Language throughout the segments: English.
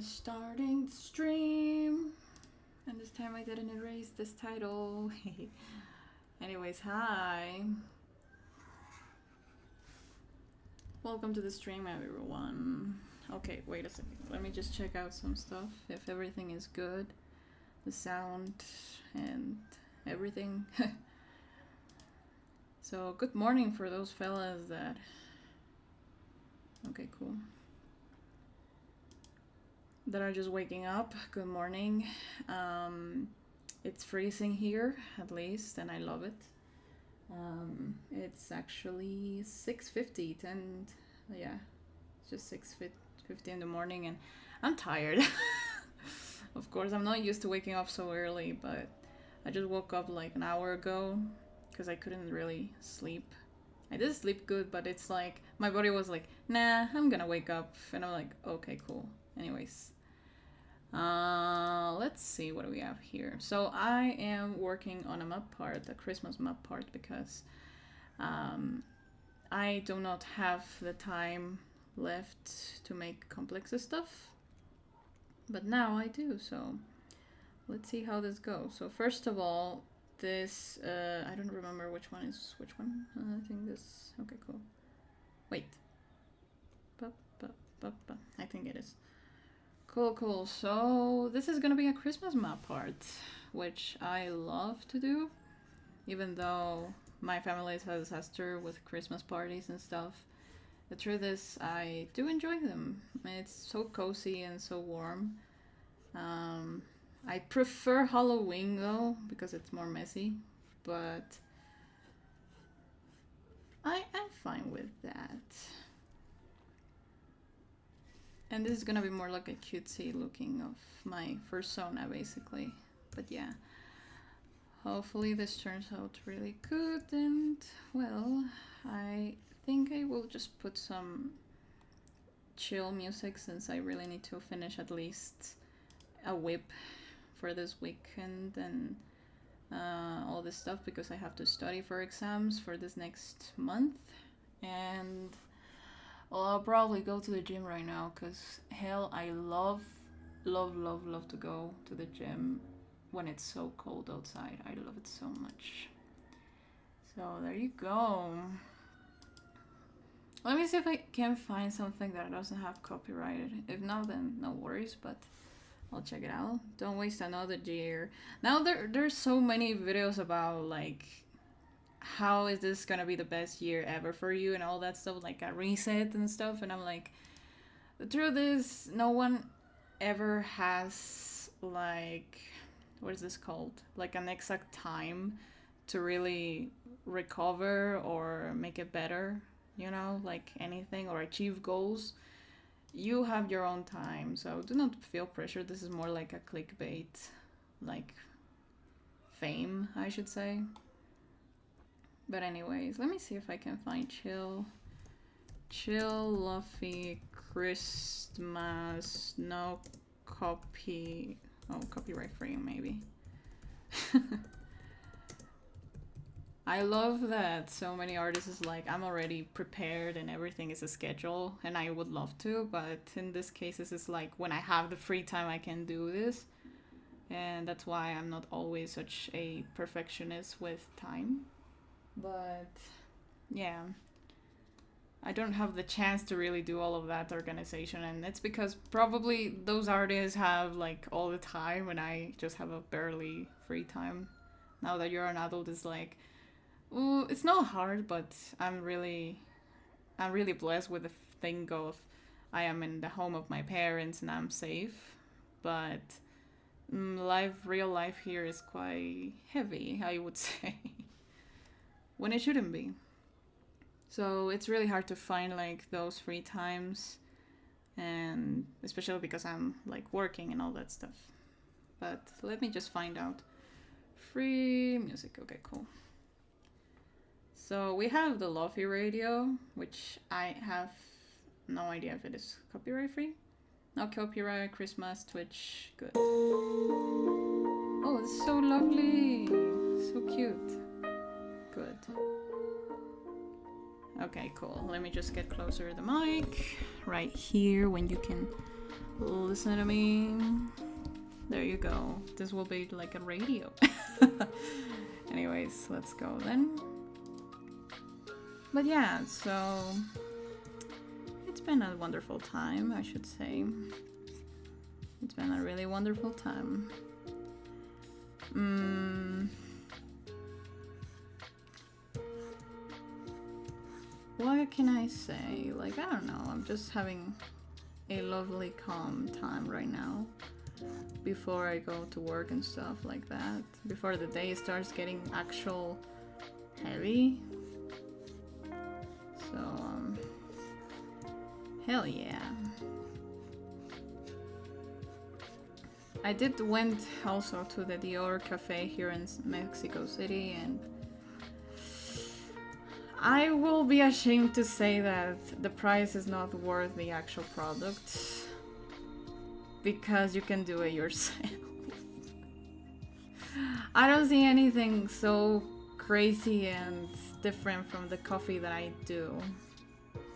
Starting the stream, and this time I didn't erase this title. Anyways, hi. Welcome to the stream, everyone. Okay, wait a second. Let me just check out some stuff. If everything is good, the sound and everything. So, good morning for those fellas that... Okay, cool. That are just waking up. Good morning. It's freezing here, at least, and I love it. It's actually 6:50, and yeah, it's just 6:50 in the morning, and I'm tired. Of course, I'm not used to waking up so early, but I just woke up like an hour ago because I couldn't really sleep. I did sleep good, but it's like my body was like, nah, I'm gonna wake up, and I'm like, okay, cool. Anyways, let's see what do we have here. So I am working on a map part, a Christmas map part, because I do not have the time left to make complex stuff, but now I do. So let's see how this goes. So first of all, this I don't remember which one is which one. I think this. Okay, cool. Wait. I think it is. Cool. So this is gonna be a Christmas map part, which I love to do, even though my family has a disaster with Christmas parties and stuff. The truth is, I do enjoy them. It's so cozy and so warm. I prefer Halloween though, because it's more messy, but I am fine with that. And this is gonna be more like a cutesy looking of my persona, basically. But yeah, hopefully this turns out really good. And well, I think I will just put some chill music, since I really need to finish at least a whip for this weekend and all this stuff, because I have to study for exams for this next month. And well, I'll probably go to the gym right now, because hell, I love to go to the gym when it's so cold outside. I love it so much. So there you go. Let me see if I can find something that doesn't have copyrighted. If not, then no worries, but I'll check it out. Don't waste another year. Now there's so many videos about like how is this gonna be the best year ever for you and all that stuff, like a reset and stuff, and I'm like, the truth is, no one ever has like, what is this called, like an exact time to really recover or make it better, you know, like anything, or achieve goals. You have your own time, so do not feel pressure. This is more like a clickbait, like fame, I should say. But anyways, let me see if I can find chill Luffy Christmas, no copy, oh, copyright free maybe. I love that so many artists is like, I'm already prepared and everything is a schedule, and I would love to, but in this case, this is like when I have the free time I can do this, and that's why I'm not always such a perfectionist with time. But yeah, I don't have the chance to really do all of that organization, and it's because probably those artists have like all the time and I just have a barely free time. Now that you're an adult, it's like, ooh, it's not hard, but I'm really blessed with the thing of I am in the home of my parents and I'm safe. But real life here is quite heavy, I would say. When it shouldn't be. So it's really hard to find like those free times, and especially because I'm like working and all that stuff. But let me just find out. Free music, okay, cool. So we have the Lofi radio, which I have no idea if it is copyright free. No copyright, Christmas, Twitch, good. Oh, it's so lovely, so cute. Good. Okay, cool. Let me just get closer to the mic. Right here, when you can listen to me. There you go. This will be like a radio. Anyways, let's go then. But yeah, so it's been a wonderful time, I should say. It's been a really wonderful time. What can I say? Like, I don't know. I'm just having a lovely, calm time right now. Before I go to work and stuff like that. Before the day starts getting actual heavy. So, hell yeah. I went also to the Dior Cafe here in Mexico City, and I will be ashamed to say that the price is not worth the actual product, because you can do it yourself. I don't see anything so crazy and different from the coffee that I do.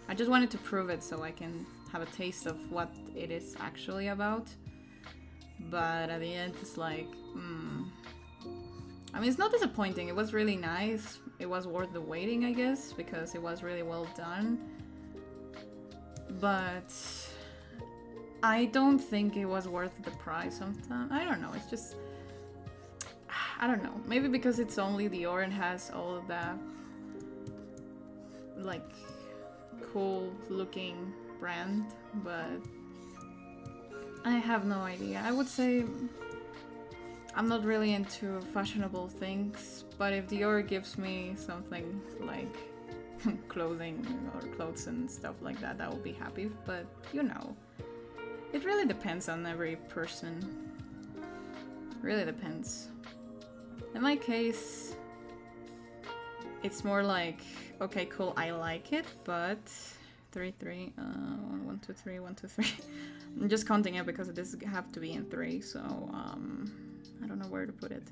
I just wanted to prove it so I can have a taste of what it is actually about. But at the end, it's like, I mean, it's not disappointing. It was really nice. It was worth the waiting, I guess, because it was really well done. But I don't think it was worth the price sometimes. I don't know. It's just, I don't know. Maybe because it's only Dior and has all of that, like, cool looking brand, but I have no idea. I would say I'm not really into fashionable things, but if Dior gives me something like clothing or clothes and stuff like that, I will be happy. But you know, it really depends on every person. Really depends. In my case, it's more like, okay, cool, I like it, but 1, 2, 3, 1, 2, 3. I'm just counting it because it does have to be in 3, so I don't know where to put it.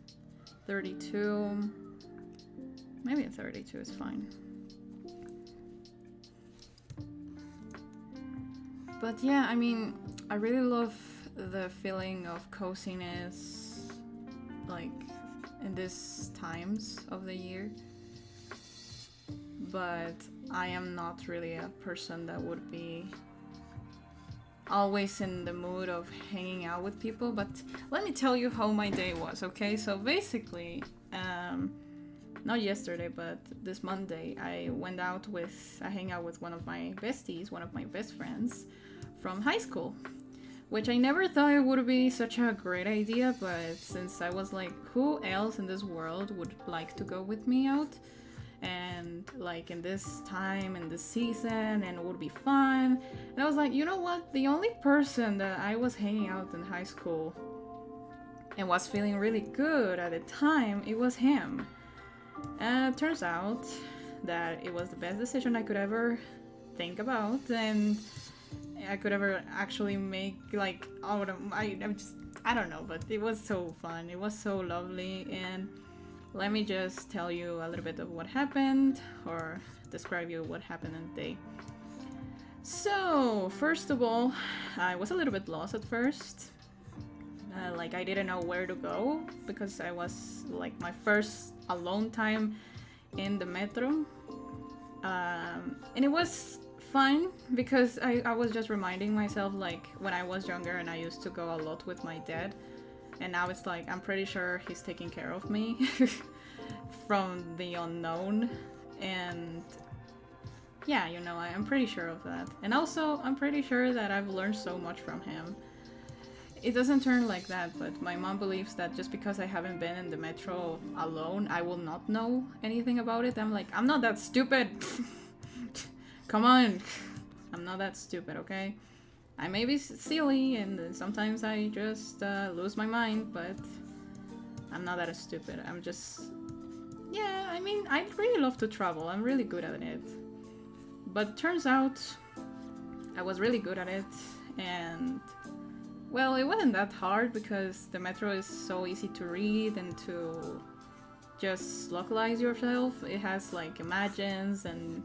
32. Maybe a 32 is fine. But yeah, I mean, I really love the feeling of coziness, like in these times of the year. But I am not really a person that would be always in the mood of hanging out with people. But let me tell you how my day was, okay? So basically, not yesterday, but this Monday, I hang out with one of my besties, one of my best friends from high school, which I never thought it would be such a great idea, but since I was like, who else in this world would like to go with me out? And like in this time, in this season, and it would be fun. And I was like, you know what? The only person that I was hanging out in high school and was feeling really good at the time, it was him. And it turns out that it was the best decision I could ever think about, and I could ever actually make, like, I don't know, but it was so fun. It was so lovely. And let me just tell you a little bit of what happened, or describe you what happened in the day. So, first of all, I was a little bit lost at first. Like, I didn't know where to go, because I was, like, my first alone time in the metro. And it was fun, because I was just reminding myself, like, when I was younger and I used to go a lot with my dad. And now it's like, I'm pretty sure he's taking care of me from the unknown. And yeah, you know, I'm pretty sure of that. And also, I'm pretty sure that I've learned so much from him. It doesn't turn like that, but my mom believes that just because I haven't been in the metro alone, I will not know anything about it. I'm like, I'm not that stupid. Come on. I'm not that stupid, okay? I may be silly, and sometimes I just lose my mind, but I'm not that stupid. I'm just... Yeah, I mean, I really love to travel. I'm really good at it. But it turns out I was really good at it, and... Well, it wasn't that hard, because the metro is so easy to read and to just localize yourself. It has, like, imagines and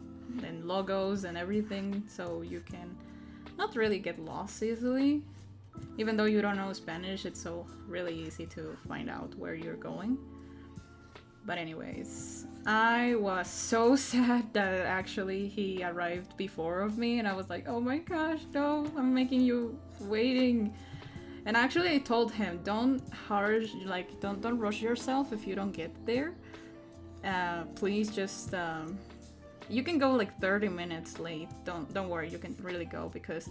logos and everything, so you can not really get lost easily. Even though you don't know Spanish, it's so really easy to find out where you're going. But anyways, I was so sad that actually he arrived before of me, and I was like, oh my gosh, no, I'm making you waiting. And actually I told him, don't rush yourself if you don't get there. Please just you can go like 30 minutes late. Don't worry, you can really go, because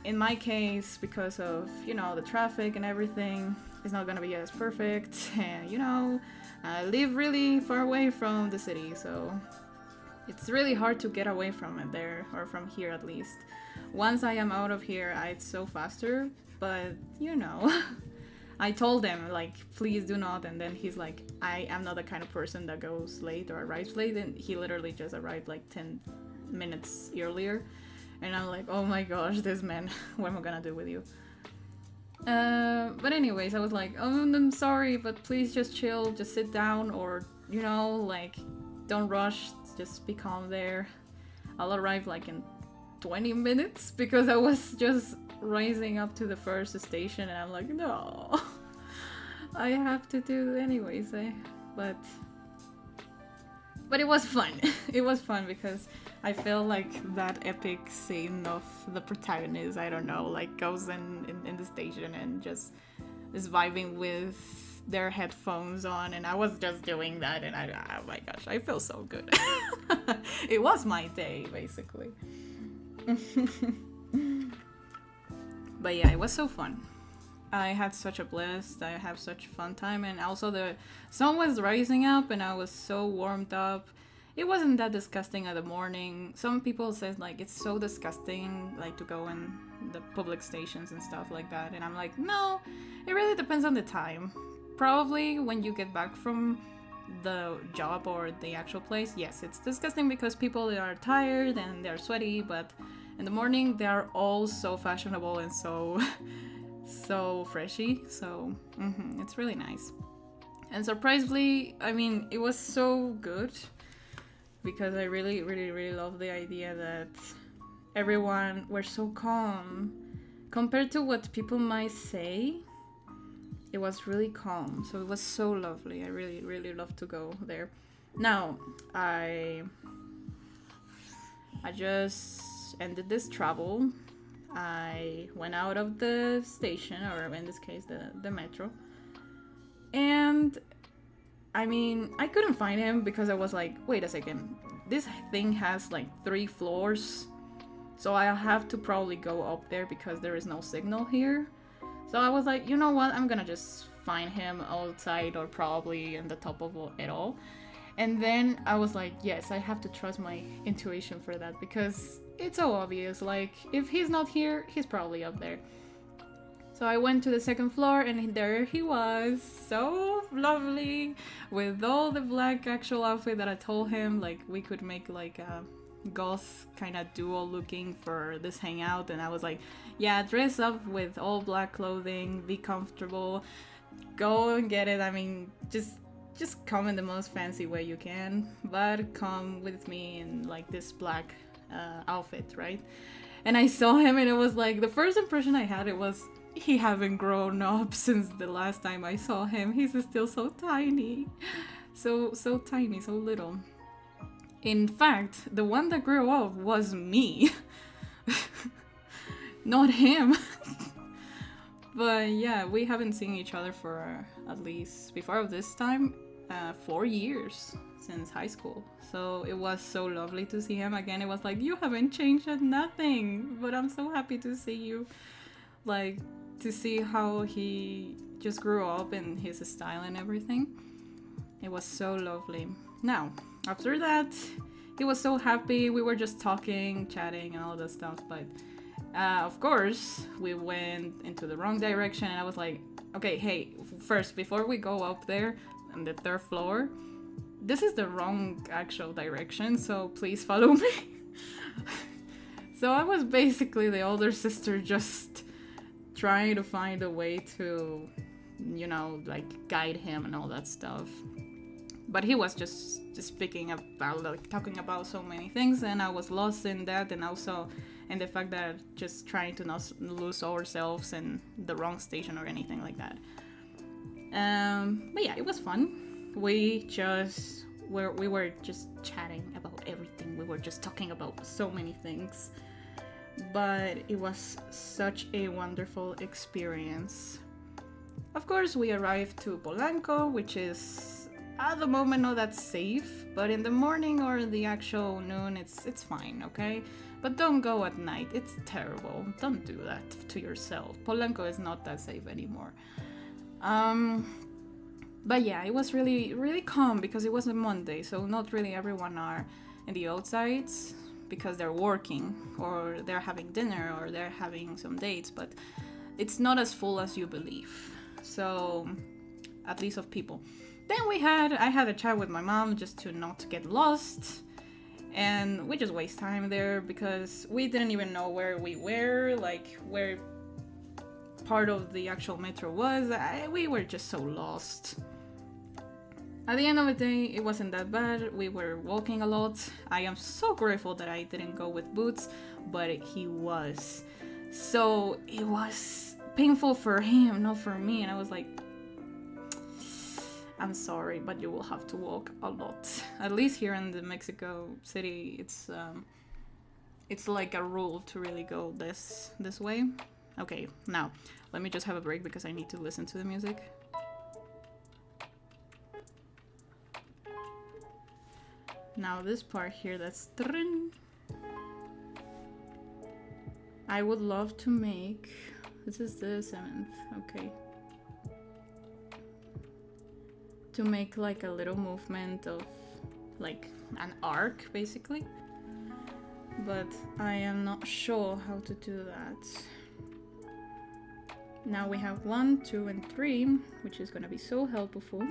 in my case, because of, you know, the traffic and everything, it's not gonna be as perfect. And, you know, I live really far away from the city, so it's really hard to get away from it there, or from here at least. Once I am out of here, it's so faster, but, you know, I told him, like, please do not, and then he's like, I am not the kind of person that goes late or arrives late, and he literally just arrived like 10 minutes earlier. And I'm like, oh my gosh, this man, what am I gonna do with you? But anyways, I was like, oh, I'm sorry, but please just chill, just sit down, or, you know, like, don't rush, just be calm there. I'll arrive like in 20 minutes, because I was just rising up to the first station, and I'm like, no, I have to do it anyways, but it was fun. It was fun because I feel like that epic scene of the protagonist, I don't know, like goes in the station and just is vibing with their headphones on, and I was just doing that, and oh my gosh, I feel so good. It was my day, basically. But yeah, it was so fun. I had such a blast. I have such a fun time, and also the sun was rising up, and I was so warmed up. It wasn't that disgusting in the morning. Some people says like it's so disgusting, like to go in the public stations and stuff like that, and I'm like, no, it really depends on the time. Probably when you get back from the job or the actual place, yes, it's disgusting because people are tired and they're sweaty, but in the morning they are all so fashionable and so freshy, so it's really nice. And surprisingly, I mean, it was so good because I really love the idea that everyone were so calm compared to what people might say. It was really calm, so it was so lovely. I really love to go there. Now, I just ended this travel. I went out of the station, or in this case, the metro. And, I mean, I couldn't find him because I was like, wait a second. This thing has like 3 floors. So I'll have to probably go up there because there is no signal here. So I was like, you know what, I'm gonna just find him outside or probably in the top of it all. And then I was like, yes, I have to trust my intuition for that because it's so obvious. Like, if he's not here, he's probably up there. So I went to the 2nd floor and there he was, so lovely, with all the black actual outfit that I told him, like, we could make like a goth kind of duo looking for this hangout. And I was like, yeah, dress up with all black clothing, be comfortable, go and get it. I mean, just come in the most fancy way you can, but come with me in like this black outfit, right? And I saw him and it was like, the first impression I had, it was, he haven't grown up since the last time I saw him. He's still so tiny, so tiny, so little. In fact, the one that grew up was me. Not him. But yeah, we haven't seen each other for at least, before this time, 4 years since high school. So it was so lovely to see him again. It was like, you haven't changed at nothing, but I'm so happy to see you. Like, to see how he just grew up in his style and everything. It was so lovely. Now, after that, he was so happy. We were just talking, chatting, and all that stuff. But of course, we went into the wrong direction. And I was like, okay, hey, first, before we go up there on the 3rd floor, this is the wrong actual direction. So please follow me. So I was basically the older sister, just trying to find a way to, you know, like guide him and all that stuff. But he was just speaking about, like, talking about so many things, and I was lost in that. And also, and the fact that just trying to not lose ourselves in the wrong station or anything like that. But yeah, it was fun. We were just chatting about everything. We were just talking about so many things. But it was such a wonderful experience. Of course, we arrived to Polanco, which is at the moment not that safe, but in the morning or the actual noon, it's fine, okay? But don't go at night. It's terrible. Don't do that to yourself. Polanco is not that safe anymore. But yeah, it was really, really calm because it was a Monday, so not really everyone are in the outsides because they're working or they're having dinner or they're having some dates, but it's not as full as you believe. So, at least of people. Then I had a chat with my mom just to not get lost, and we just waste time there because we didn't even know where we were, like where part of the actual metro was. We were just so lost. At the end of the day, it wasn't that bad. We were walking a lot. I am so grateful that I didn't go with boots, but he was. So it was painful for him, not for me. And I was like, I'm sorry, but you will have to walk a lot. At least here in the Mexico City, it's like a rule to really go this way. Okay, now let me just have a break because I need to listen to the music. Now this part here, that's I would love to make, this is the 7th, okay. To make like a little movement of like an arc basically. But I am not sure how to do that. Now we have 1, 2, and 3, which is gonna be so helpful.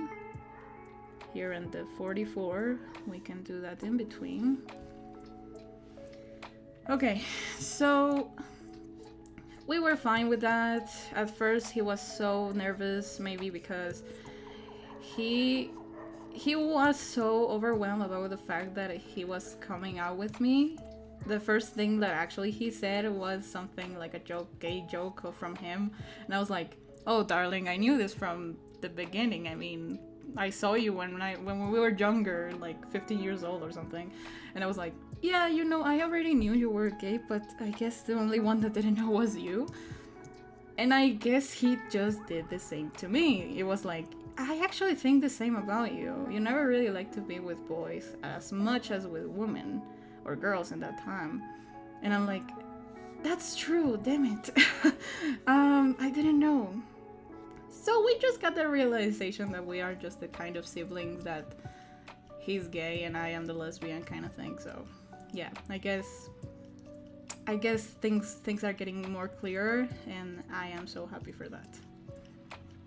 Here in the 44, we can do that in between. Okay, so we were fine with that. At first he was so nervous, maybe because he was so overwhelmed about the fact that he was coming out with me. The first thing that actually he said was something like a gay joke from him. And I was like, oh darling, I knew this from the beginning. I mean, I saw you when we were younger, like 15 years old or something. And I was like, yeah, you know, I already knew you were gay, but I guess the only one that didn't know was you. And I guess he just did the same to me. It was like, I actually think the same about you. You never really liked to be with boys as much as with women or girls in that time. And I'm like, that's true, damn it. I didn't know. So we just got the realization that we are just the kind of siblings that he's gay and I am the lesbian kind of thing. So yeah, I guess things are getting more clearer and I am so happy for that.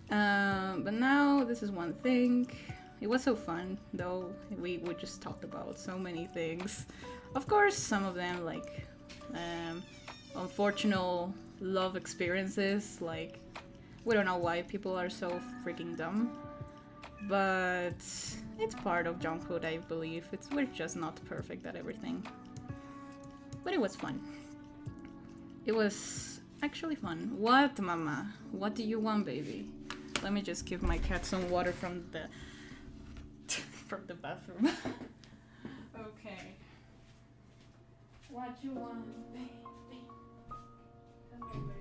But now this is one thing. It was so fun though. We just talked about so many things. Of course, some of them like unfortunate love experiences, like we don't know why people are so freaking dumb, but it's part of junkhood, I believe. We're just not perfect at everything. But it was fun. It was actually fun. What, mama? What do you want, baby? Let me just give my cat some water from the bathroom. Okay. What you want, baby? Come here, baby.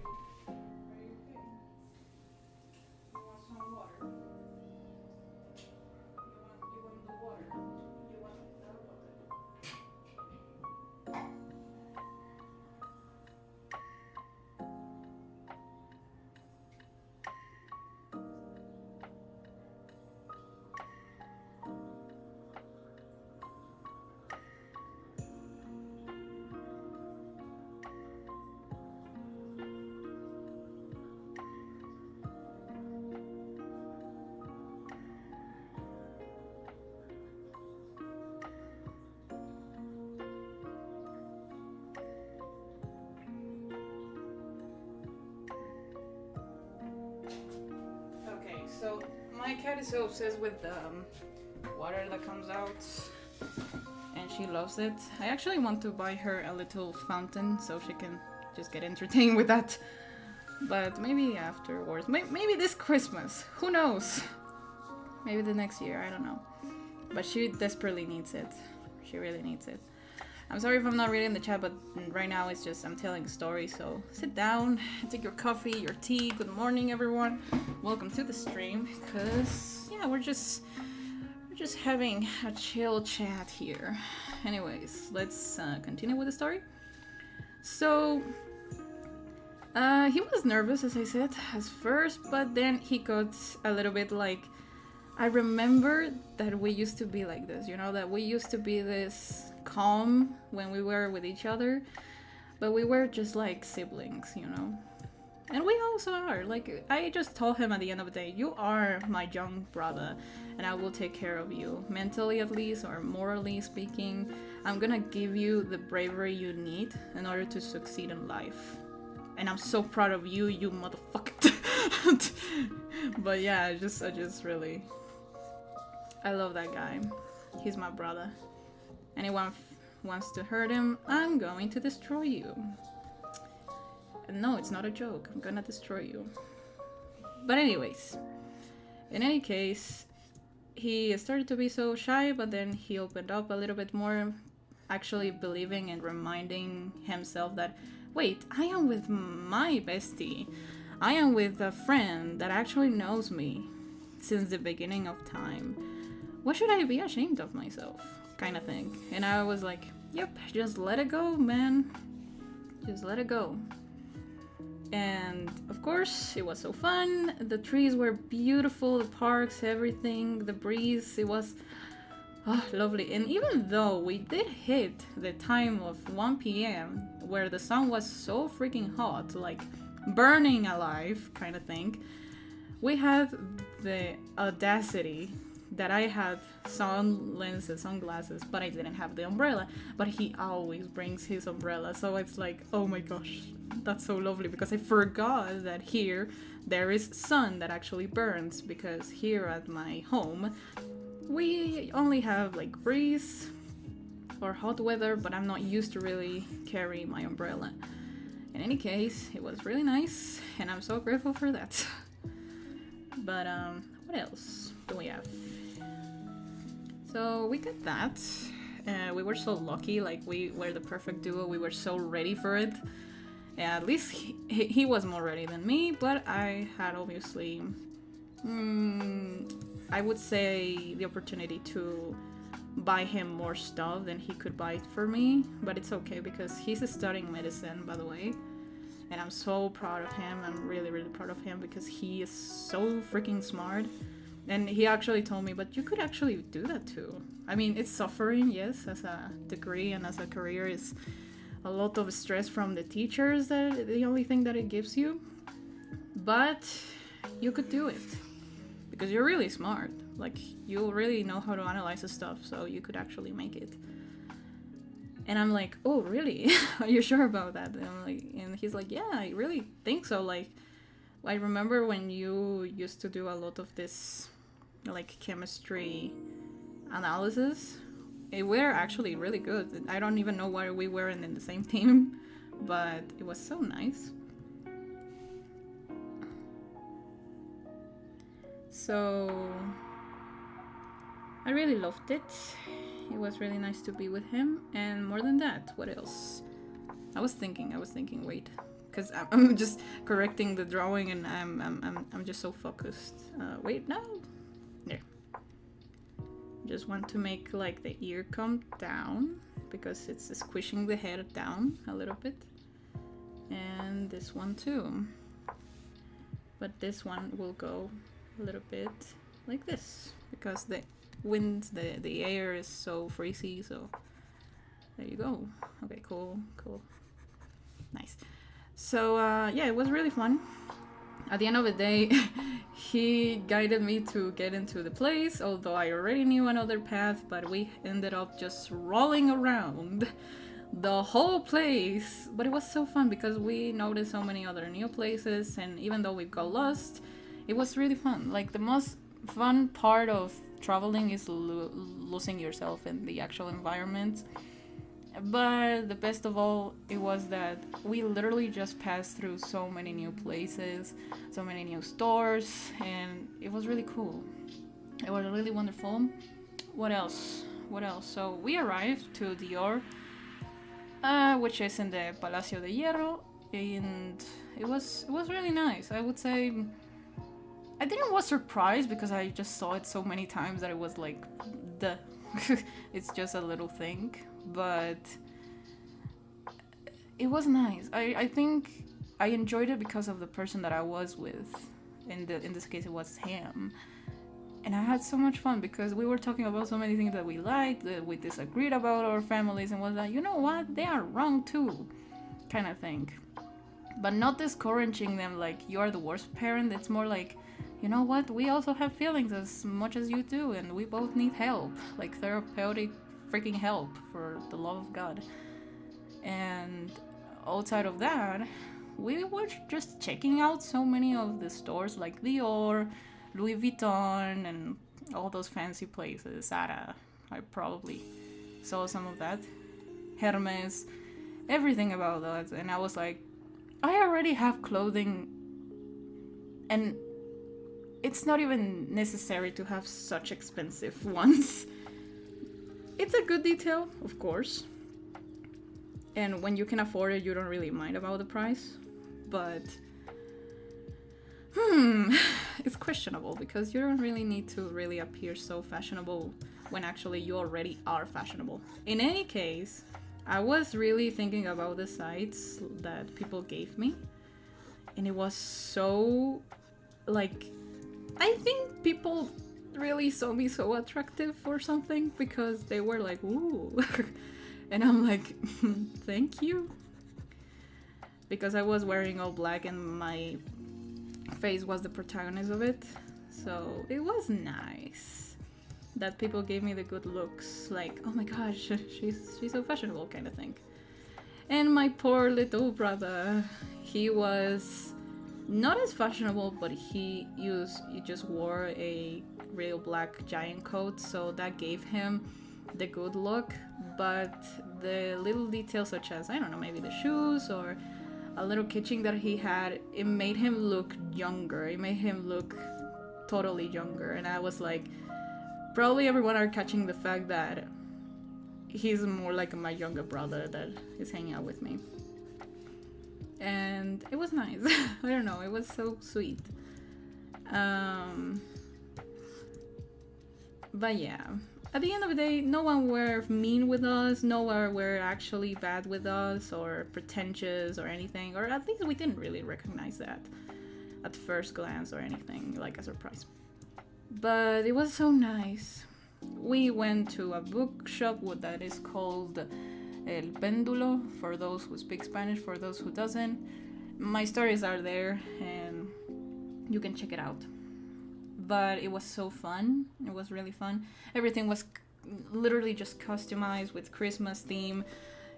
So my cat is so obsessed with the water that comes out, and She loves it. I actually want to buy her a little fountain so she can just get entertained with that. But maybe afterwards. Maybe this Christmas. Who knows? Maybe the next year. I don't know. But she desperately needs it. She really needs it. I'm sorry if I'm not reading the chat, but right now it's just I'm telling a story. So sit down, take your coffee, your tea. Good morning, everyone. Welcome to the stream. Because yeah, we're just having a chill chat here. Anyways, let's continue with the story. So he was nervous, as I said, at first, but then he got a little bit like, I remember that we used to be like this, you know, that we used to be this calm when we were with each other, but we were just like siblings, you know. And we also are. Like, I just told him at the end of the day, you are my young brother, and I will take care of you, mentally at least, or morally speaking. I'm gonna give you the bravery you need in order to succeed in life. And I'm so proud of you, you motherfucker. But yeah, I just really, I love that guy. He's my brother. Anyone wants to hurt him, I'm going to destroy you. And no, it's not a joke. I'm gonna destroy you. But anyways, in any case, he started to be so shy, but then he opened up a little bit more, actually believing and reminding himself that, wait, I am with my bestie. I am with a friend that actually knows me since the beginning of time. Why should I be ashamed of myself? Kind of thing. And I was like, yep, just let it go, man. Just let it go. And of course, it was so fun. The trees were beautiful, the parks, everything, the breeze, it was lovely. And even though we did hit the time of 1 p.m. where the sun was so freaking hot, like burning alive kind of thing, we had the audacity that I had sunglasses, but I didn't have the umbrella. But he always brings his umbrella, so it's like, oh my gosh, that's so lovely, because I forgot that here there is sun that actually burns, because here at my home we only have like breeze or hot weather, but I'm not used to really carry my umbrella. In any case, it was really nice, and I'm so grateful for that. But what else do we have? So we got that. We were so lucky, like we were the perfect duo. We were so ready for it. At least he was more ready than me, but I had obviously, I would say, the opportunity to buy him more stuff than he could buy for me. But it's okay, because he's studying medicine, by the way. And I'm so proud of him. I'm really, really proud of him, because he is so freaking smart. And he actually told me, but you could actually do that too. I mean, it's suffering, yes, as a degree and as a career is a lot of stress from the teachers, that the only thing that it gives you. But you could do it, because you're really smart. Like, you really know how to analyze the stuff, so you could actually make it. And I'm like, oh, really? Are you sure about that? And I'm like, and he's like, yeah, I really think so. Like, I remember when you used to do a lot of this, like, chemistry analysis. We're actually really good. I don't even know why we weren't in the same team, but it was so nice. So I really loved it. It was really nice to be with him, and more than that, what else? I was thinking, wait, because I'm just correcting the drawing, and I'm just so focused. Wait, no, there. Just want to make like the ear come down, because it's squishing the head down a little bit, and this one too. But this one will go a little bit like this, because the wind, the air is so freezy. So there you go. Okay, cool, nice. So yeah, it was really fun. At the end of the day, he guided me to get into the place, although I already knew another path, but we ended up just rolling around the whole place. But it was so fun, because we noticed so many other new places, and even though we got lost, it was really fun. Like, the most fun part of traveling is losing yourself in the actual environment. But the best of all, it was that we literally just passed through so many new places, so many new stores, and it was really cool. It was really wonderful. What else? What else? So we arrived to Dior, which is in the Palacio de Hierro, and it was really nice. I would say I didn't was surprised because I just saw it so many times that it was like the it's just a little thing, but it was nice. I think I enjoyed it because of the person that I was with. In this case, it was him. And I had so much fun because we were talking about so many things that we liked, that we disagreed about our families, and was like, you know what, they are wrong too, kind of thing. But not discouraging them like you are the worst parent. It's more like, you know what, we also have feelings as much as you do, and we both need help, like therapeutic freaking help, for the love of God. And outside of that, we were just checking out so many of the stores like Dior, Louis Vuitton, and all those fancy places. Zara, I probably saw some of that. Hermes, everything about that. And I was like, I already have clothing, and it's not even necessary to have such expensive ones. It's a good detail, of course. And when you can afford it, you don't really mind about the price. But it's questionable because you don't really need to really appear so fashionable when actually you already are fashionable. In any case, I was really thinking about the sites that people gave me, and it was so, like, I think people really saw me so attractive or something because they were like, ooh. And I'm like, thank you. Because I was wearing all black and my face was the protagonist of it. So it was nice that people gave me the good looks. Like, oh my gosh, she's so fashionable kind of thing. And my poor little brother, he was not as fashionable, but he just wore a real black giant coat. So that gave him the good look. But the little details such as, I don't know, maybe the shoes or a little kitchen that he had, it made him look younger. It made him look totally younger. And I was like, probably everyone are catching the fact that he's more like my younger brother that is hanging out with me. And it was nice. I don't know, it was so sweet. But yeah, at the end of the day, no one were mean with us, no one were actually bad with us or pretentious or anything, or at least we didn't really recognize that at first glance or anything, like a surprise. But it was so nice. We went to a bookshop that is called El Péndulo, for those who speak Spanish, for those who doesn't. My stories are there and you can check it out. But it was so fun. It was really fun. Everything was literally just customized with Christmas theme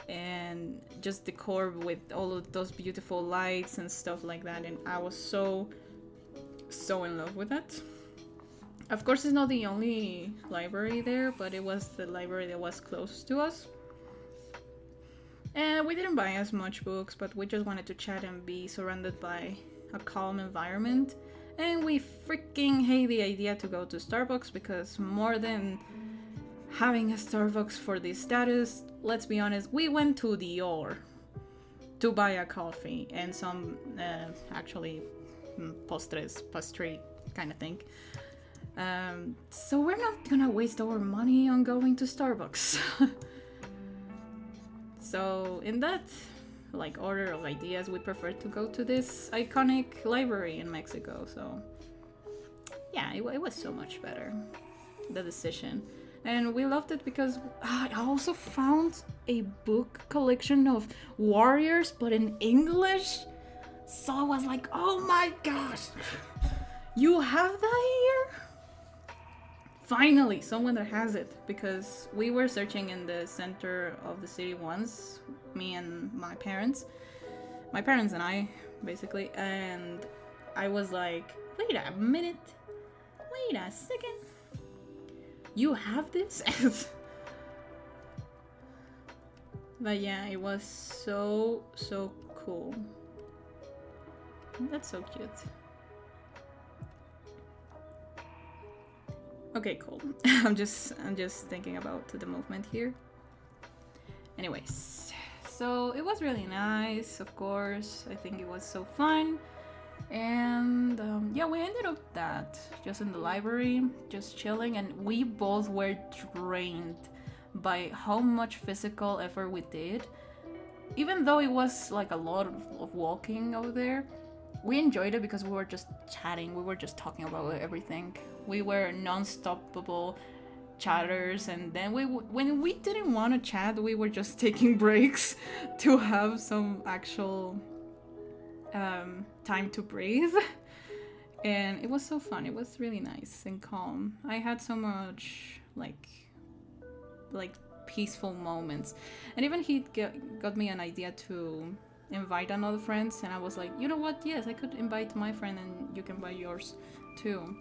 and just decor with all of those beautiful lights and stuff like that. And I was so in love with that. Of course, it's not the only library there, but it was the library that was close to us. And we didn't buy as much books, but we just wanted to chat and be surrounded by a calm environment. And we freaking hate the idea to go to Starbucks because more than having a Starbucks for this status, let's be honest, we went to Dior to buy a coffee and some actually pastry kind of thing. So we're not gonna waste our money on going to Starbucks. So in that order of ideas, we prefer to go to this iconic library in Mexico. So yeah, it was so much better, the decision. And we loved it because I also found a book collection of Warriors, but in English. So I was like, oh my gosh, you have that here? Finally, someone that has it, because we were searching in the center of the city once, me and my parents and I, basically, and I was like, wait a minute, wait a second. You have this? But yeah, it was so cool. That's so cute. Okay, cool. I'm just thinking about the movement here. Anyways, so it was really nice, of course. I think it was so fun. And yeah, we ended up just in the library, just chilling, and we both were drained by how much physical effort we did. Even though it was like a lot of walking over there, we enjoyed it because we were just chatting, we were just talking about everything. We were non-stoppable chatters, and then when we didn't want to chat, we were just taking breaks to have some actual time to breathe. And it was so fun. It was really nice and calm. I had so much like peaceful moments, and even he got me an idea to invite another friends, and I was like, you know what, yes, I could invite my friend and you can invite yours too.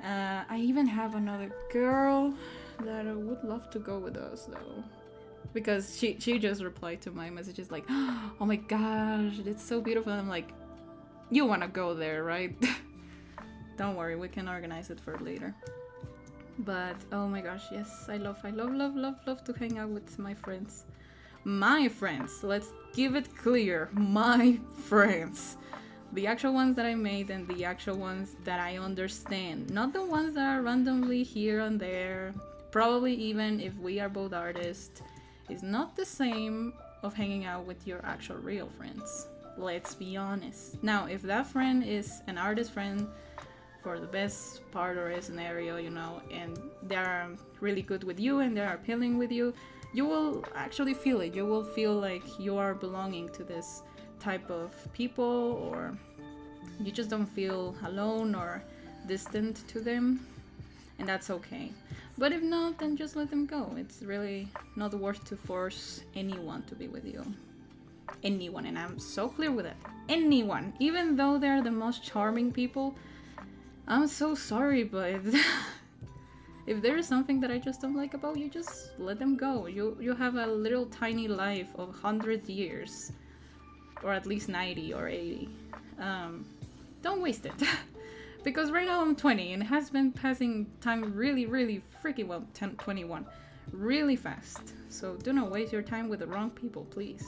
I even have another girl that I would love to go with us though, because she just replied to my messages like, oh my gosh, it's so beautiful. And I'm like, you want to go there, right? Don't worry, we can organize it for later. But oh my gosh, yes, I love to hang out with my friends. My friends, let's give it clear, my friends. The actual ones that I made and the actual ones that I understand. Not the ones that are randomly here and there. Probably even if we are both artists, it's not the same of hanging out with your actual real friends. Let's be honest. Now, if that friend is an artist friend for the best part of a scenario, you know, and they're really good with you and they're appealing with you, you will actually feel it. You will feel like you are belonging to this type of people, or you just don't feel alone or distant to them, and that's okay. But if not, then just let them go. It's really not worth to force anyone to be with you. Anyone, and I'm so clear with it. Anyone, even though they're the most charming people, I'm so sorry, but if there is something that I just don't like about you, just let them go. You have a little tiny life of 100 years, or at least 90 or 80. Don't waste it. Because right now I'm 20 and it has been passing time really freaking well, 21, really fast. So do not waste your time with the wrong people, please.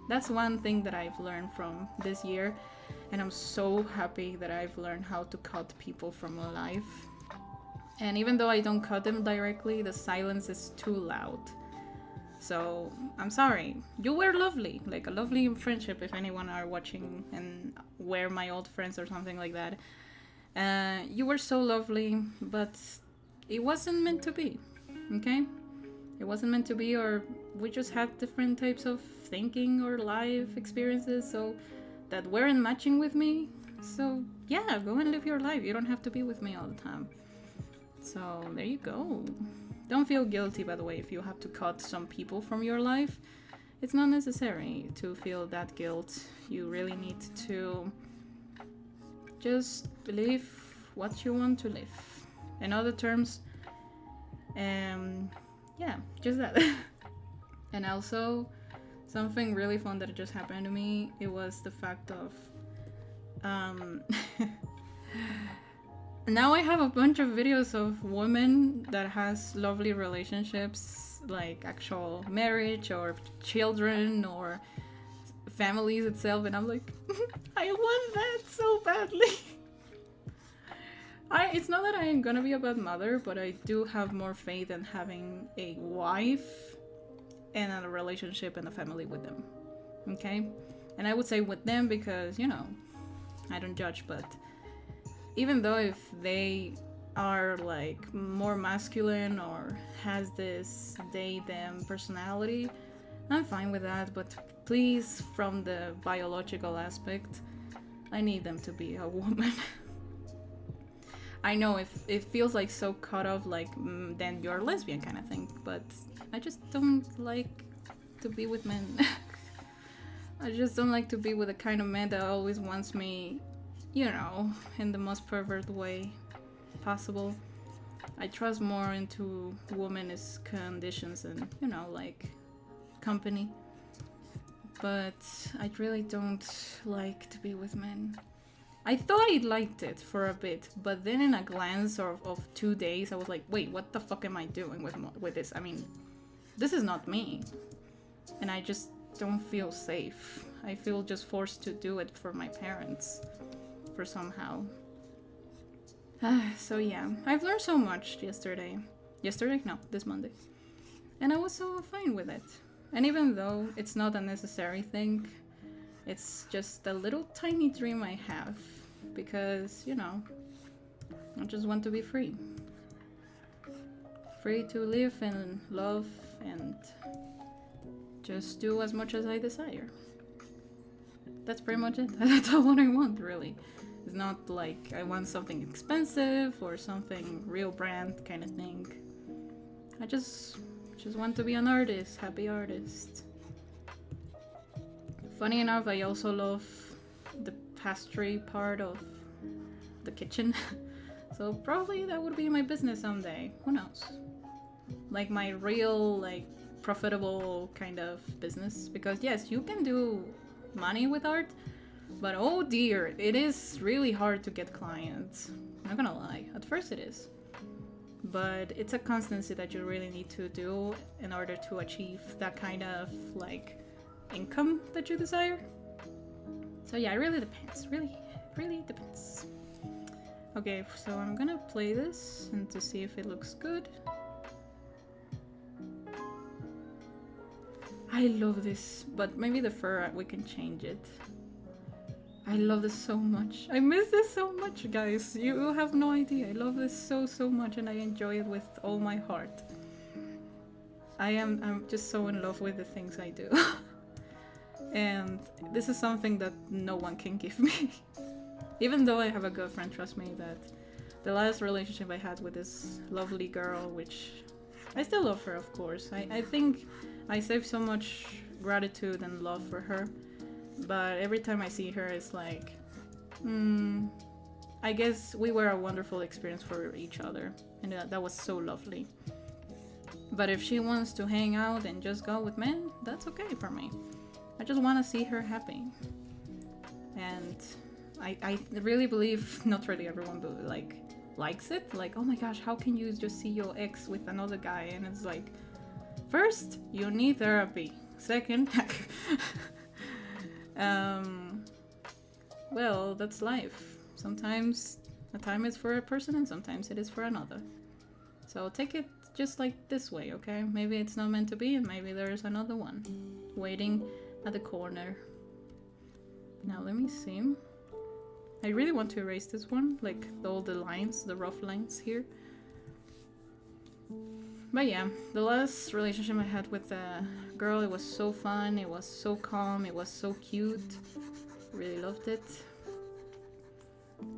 That's one thing that I've learned from this year, and I'm so happy that I've learned how to cut people from my life. And even though I don't cut them directly, the silence is too loud. So I'm sorry. You were lovely, like a lovely friendship. If anyone are watching and were my old friends or something like that, you were so lovely, but it wasn't meant to be. Okay, it wasn't meant to be, or we just had different types of thinking or life experiences, so that weren't matching with me. So yeah, go and live your life. You don't have to be with me all the time. So there you go. Don't feel guilty, by the way, if you have to cut some people from your life. It's not necessary to feel that guilt. You really need to just live what you want to live. In other terms, yeah, just that. And also, something really fun that just happened to me, it was the fact of now I have a bunch of videos of women that has lovely relationships, like actual marriage or children or families itself, and I'm like, I want that so badly. It's not that I am gonna be a bad mother, but I do have more faith in having a wife and a relationship and a family with them. Okay? And I would say with them because, you know, I don't judge, but even though if they are like more masculine or has this they them personality, I'm fine with that. But please, from the biological aspect, I need them to be a woman. I know if it feels like so cut off, like then you're lesbian kind of thing, but I just don't like to be with men. I just don't like to be with the kind of man that always wants me, you know, in the most pervert way possible. I trust more into women's conditions and, you know, like company. But I really don't like to be with men. I thought I liked it for a bit, but then in a glance of 2 days, I was like, wait, what the fuck am I doing with this? I mean, this is not me. And I just don't feel safe. I feel just forced to do it for my parents, for somehow. So yeah, I've learned so much yesterday. Yesterday? No, this Monday. And I was so fine with it. And even though it's not a necessary thing, it's just a little tiny dream I have. Because, you know, I just want to be free. Free to live and love and just do as much as I desire. That's pretty much it. That's all what I want, really. It's not like I want something expensive or something real brand kind of thing. I just want to be an artist, happy artist. Funny enough, I also love the pastry part of the kitchen. So probably that would be my business someday. Who knows? Like my real, like, profitable kind of business. Because yes, you can do money with art, but oh dear, it is really hard to get clients. I'm not gonna lie, at first it is. But it's a constancy that you really need to do in order to achieve that kind of, like, income that you desire. So yeah, it really depends. Really depends. Okay, so I'm gonna play this and to see if it looks good. I love this, but maybe the fur, we can change it. I love this so much. I miss this so much, guys. You have no idea. I love this so much and I enjoy it with all my heart. I'm just so in love with the things I do. And this is something that no one can give me. Even though I have a girlfriend, trust me, that the last relationship I had with this lovely girl, which I still love her, of course. I think I save so much gratitude and love for her. But every time I see her, it's like, I guess we were a wonderful experience for each other. And that was so lovely. But if she wants to hang out and just go with men, that's okay for me. I just want to see her happy. And I really believe, not really everyone, but like, likes it. Like, oh my gosh, how can you just see your ex with another guy? And it's like, first, you need therapy. Second, well, that's life. Sometimes a time is for a person and sometimes it is for another. So take it just like this way, okay? Maybe it's not meant to be and maybe there's another one waiting at the corner. Now let me see. I really want to erase this one, like all the lines, the rough lines here. But yeah, the last relationship I had with a girl, it was so fun, it was so calm, it was so cute. Really loved it.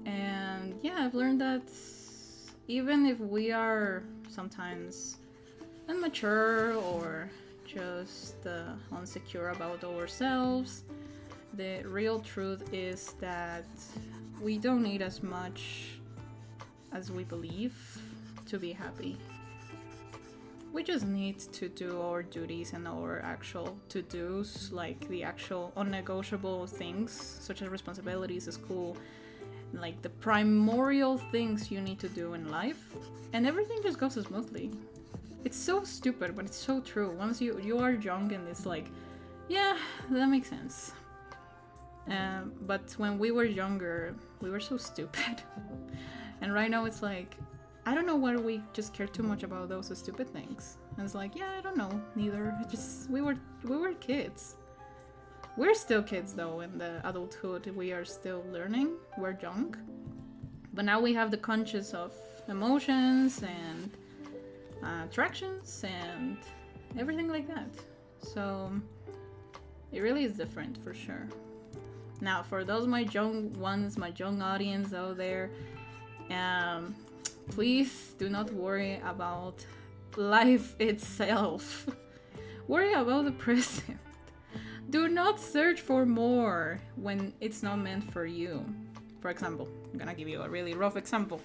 And yeah, I've learned that even if we are sometimes immature or just insecure about ourselves, the real truth is that we don't need as much as we believe to be happy. We just need to do our duties and our actual to-dos, like the actual unnegotiable things, such as responsibilities, school, like the primordial things you need to do in life, and everything just goes smoothly. It's so stupid, but it's so true. Once you are young and it's like, yeah, that makes sense. But when we were younger, we were so stupid. And right now it's like, I don't know why we just care too much about those stupid things. And it's like, yeah, I don't know, neither. We were kids. We're still kids though, in the adulthood we are still learning. We're young. But now we have the conscious of emotions and attractions and everything like that. So it really is different for sure. Now for those my young ones, my young audience out there, please do not worry about life itself. Worry about the present. Do not search for more when it's not meant for you. For example, I'm gonna give you a really rough example.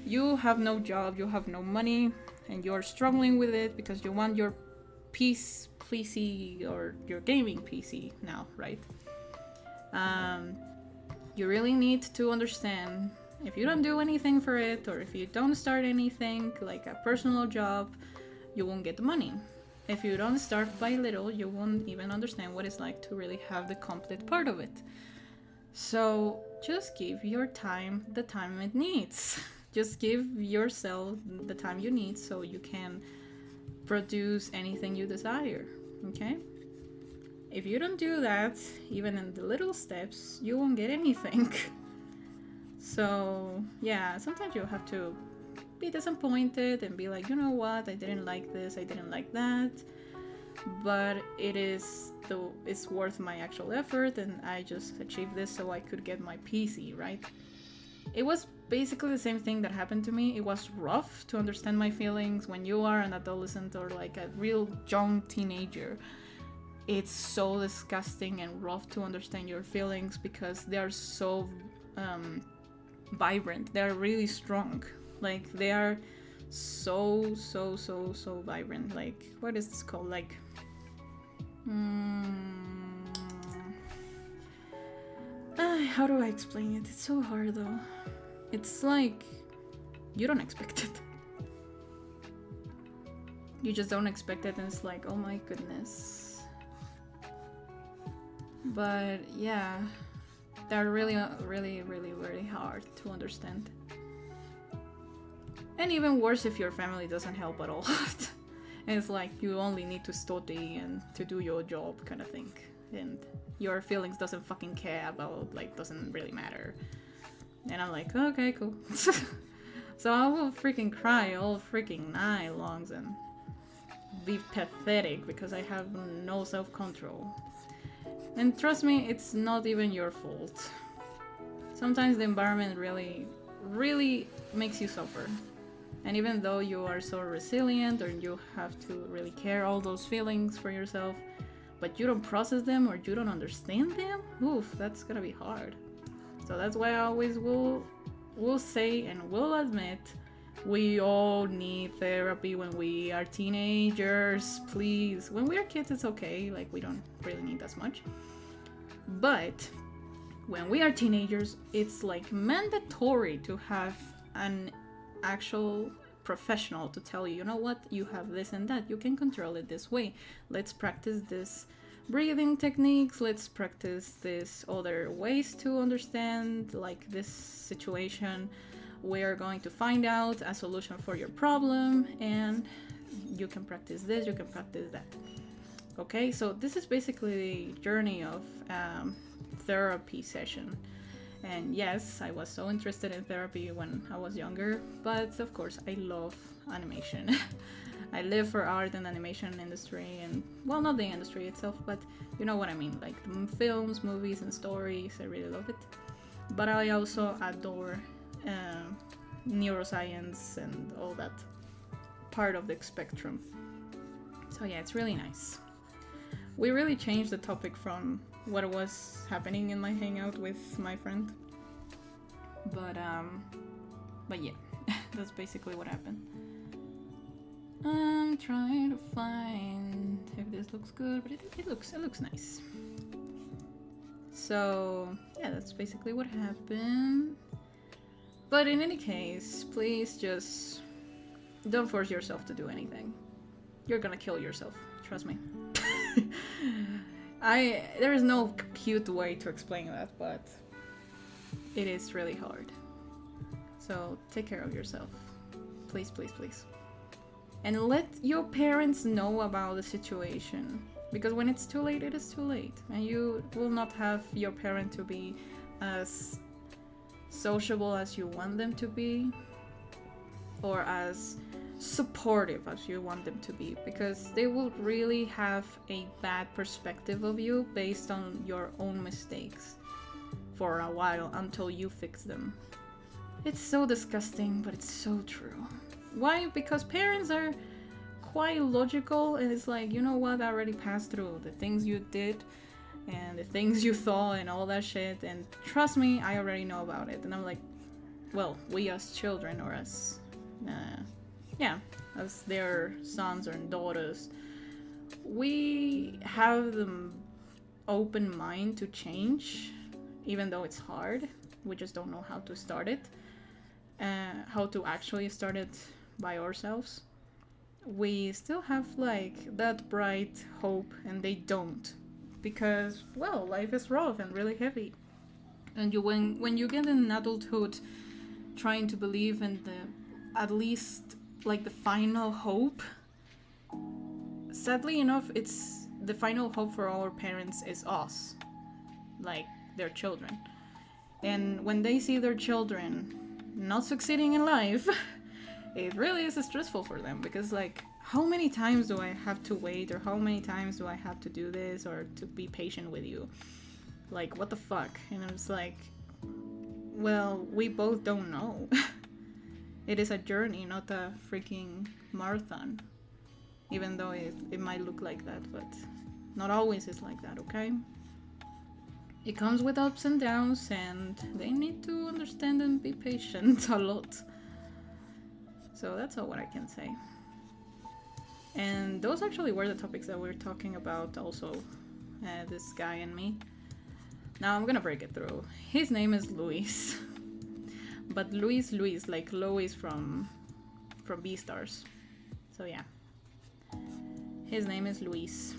You have no job, you have no money, and you're struggling with it because you want your PC or your gaming PC now, right? You really need to understand, if you don't do anything for it, or if you don't start anything like a personal job, you won't get the money. If you don't start by little, you won't even understand what it's like to really have the complete part of it. So just give your time the time it needs. Just give yourself the time you need so you can produce anything you desire, okay? If you don't do that, even in the little steps, you won't get anything. So yeah, sometimes you have to be disappointed and be like, you know what, I didn't like this, I didn't like that, but it's worth my actual effort, and I just achieved this so I could get my PC, right? It was basically the same thing that happened to me. It was rough to understand my feelings when you are an adolescent or like a real young teenager. It's so disgusting and rough to understand your feelings because they are so vibrant. They're really strong. Like, they are so vibrant. Like, what is this called? Like, how do I explain it? It's so hard though. It's like, you don't expect it. You just don't expect it, and it's like, oh my goodness. But yeah, they're really hard to understand. And even worse if your family doesn't help at all. And it's like you only need to study and to do your job kind of thing. And your feelings doesn't fucking care about, like, doesn't really matter. And I'm like, okay, cool. So I will freaking cry all freaking night long and be pathetic because I have no self-control. And trust me, it's not even your fault. Sometimes the environment really makes you suffer. And even though you are so resilient, or you have to really care all those feelings for yourself, but you don't process them or you don't understand them, oof, that's gonna be hard. So that's why I always will say and will admit, we all need therapy when we are teenagers, please. When we are kids, it's okay, like, we don't really need as much. But when we are teenagers, it's like mandatory to have an actual professional to tell you, you know what, you have this and that, you can control it this way. Let's practice this breathing techniques, let's practice this other ways to understand like this situation. We are going to find out a solution for your problem, and you can practice this, you can practice that. Okay, so this is basically the journey of therapy session. And yes, I was so interested in therapy when I was younger, but of course I love animation. I live for art and animation industry, and, well, not the industry itself, but you know what I mean, like films, movies, and stories. I really love it. But I also adore neuroscience and all that part of the spectrum. So yeah, it's really nice. We really changed the topic from what was happening in my hangout with my friend. But yeah, that's basically what happened. I'm trying to find if this looks good, but it looks nice. So yeah, that's basically what happened. But in any case, please just don't force yourself to do anything. You're gonna kill yourself, trust me. There is no cute way to explain that, but it is really hard. So take care of yourself. Please, please, please. And let your parents know about the situation. Because when it's too late, it is too late. And you will not have your parent to be as sociable as you want them to be, or as supportive as you want them to be, because they will really have a bad perspective of you based on your own mistakes for a while until you fix them. It's so disgusting, but it's so true. Why? Because parents are quite logical, and it's like, you know what, I already passed through the things you did, and the things you thought and all that shit. And trust me, I already know about it. And I'm like, well, we as children, or as as their sons or daughters, we have the open mind to change, even though it's hard. We just don't know how to start it, how to actually start it by ourselves. We still have like that bright hope, and they don't, because, well, life is rough and really heavy. And when you get in adulthood trying to believe in the, at least like the final hope, sadly enough, it's the final hope for our parents is us, like their children. And when they see their children not succeeding in life, it really is stressful for them, because like, how many times do I have to wait, or how many times do I have to do this, or to be patient with you? Like, what the fuck? And it's like, well, we both don't know. It is a journey, not a freaking marathon. Even though it might look like that, but not always is like that, okay? It comes with ups and downs, and they need to understand and be patient a lot. So that's all what I can say. And those actually were the topics that we were talking about also, this guy and me. Now I'm gonna break it through. His name is Luis. But Luis, like Lois from Beastars. So yeah. His name is Luis.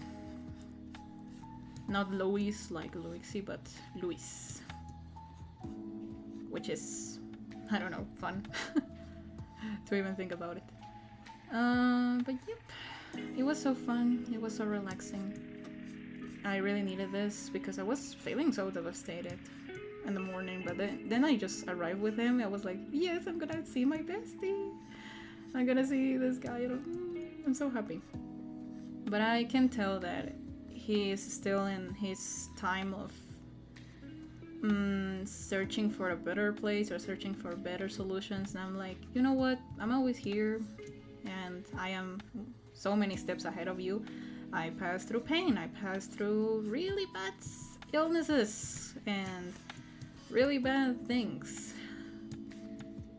Not Lois like Luixi, but Luis. Which is, I don't know, fun to even think about it. But yep, it was so fun. It was so relaxing. I really needed this because I was feeling so devastated in the morning. But then I just arrived with him. I was like, yes, I'm gonna see my bestie. I'm gonna see this guy. I'm so happy. But I can tell that he is still in his time of searching for a better place or searching for better solutions. And I'm like, you know what? I'm always here, and I am so many steps ahead of you. I passed through pain. I passed through really bad illnesses and really bad things.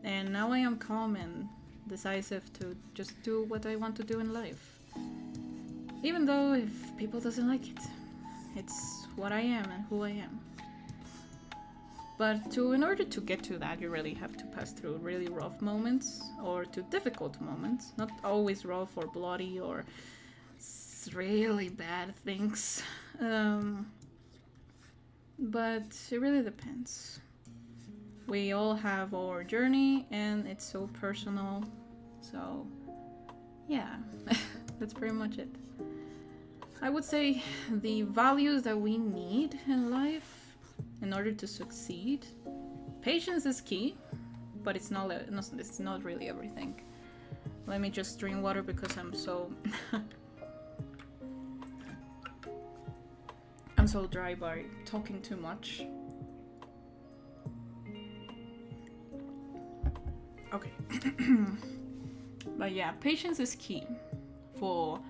And now I am calm and decisive to just do what I want to do in life. Even though if people doesn't like it, it's what I am and who I am. But in order to get to that, you really have to pass through really rough moments, or to difficult moments. Not always rough or bloody or really bad things. But it really depends. We all have our journey, and it's so personal. So yeah, that's pretty much it. I would say the values that we need in life in order to succeed. Patience is key, but it's not really everything. Let me just drink water because I'm so I'm so dry by talking too much. Okay. But yeah, patience is key for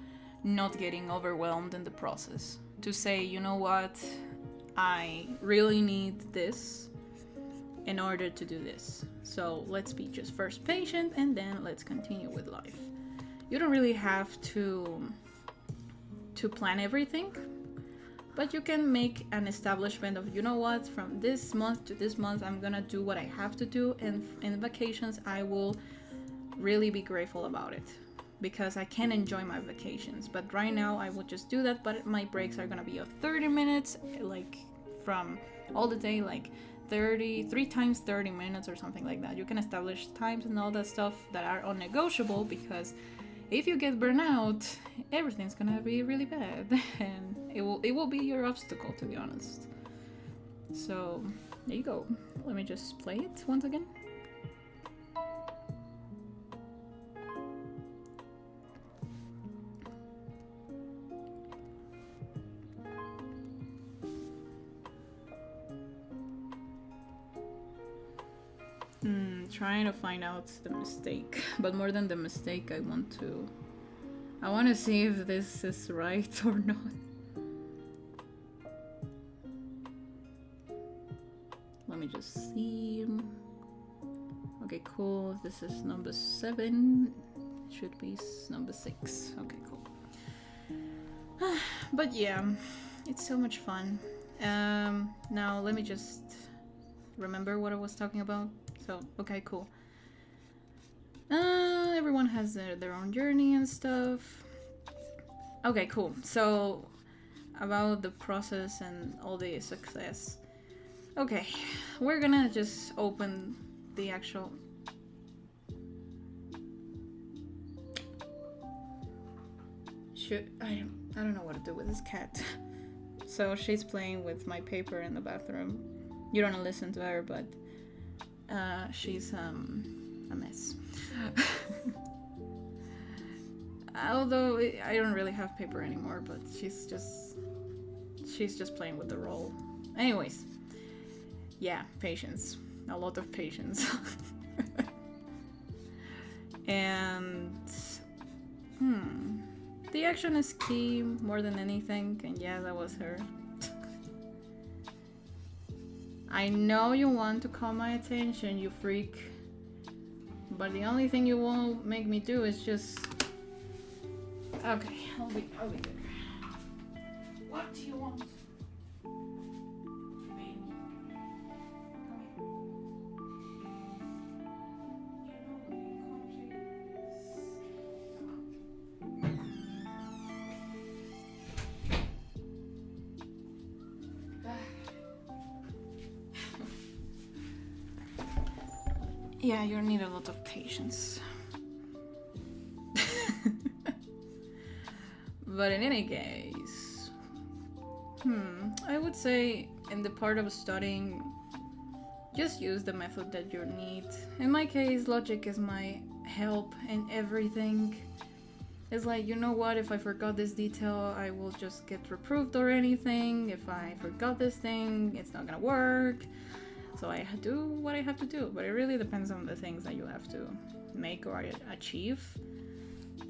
not getting overwhelmed in the process. To say, you know what, I really need this in order to do this. So let's be just first patient, and then let's continue with life. You don't really have to plan everything, but you can make an establishment of, you know what, from this month to this month, I'm gonna do what I have to do, and in vacations, I will really be grateful about it, because I can enjoy my vacations. But right now I will just do that, but my breaks are gonna be of 30 minutes, like from all the day, like 3 times 30 minutes or something like that. You can establish times and all that stuff that are unnegotiable, because if you get burnout, everything's gonna be really bad, and it will be your obstacle, to be honest. So there you go. Let me just play it once again. Trying to find out the mistake, but more than the mistake, I want to see if this is right or not. just see. Okay, cool. This is number 7. Should be number 6. Okay, cool. But yeah, it's so much fun. Now let me just remember what I was talking about. So, okay, cool. Everyone has their own journey and stuff. Okay, cool. So, about the process and all the success. Okay, we're gonna just open the actual... I don't know what to do with this cat. So she's playing with my paper in the bathroom. You don't listen to her, but she's a mess. Although I don't really have paper anymore, but she's just playing with the roll. Anyways, yeah, patience. A lot of patience. And the action is key more than anything, and yeah, that was her. I know you want to call my attention, you freak, but the only thing you won't make me do is just... Okay, I'll be good. What do you want? Yeah, you need a lot of patience. But in any case, I would say in the part of studying, just use the method that you need. In my case, logic is my help in everything. It's like, you know what, if I forgot this detail, I will just get reproved or anything. If I forgot this thing, it's not gonna work. So I do what I have to do, but it really depends on the things that you have to make or achieve.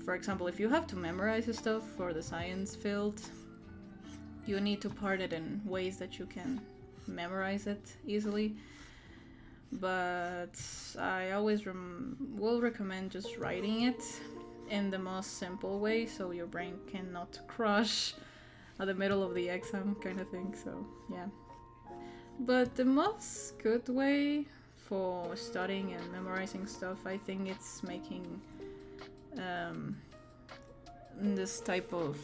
For example, if you have to memorize stuff for the science field, you need to part it in ways that you can memorize it easily. But I always will recommend just writing it in the most simple way, so your brain cannot crush at the middle of the exam kind of thing. So yeah. But the most good way for studying and memorizing stuff, I think it's making this type of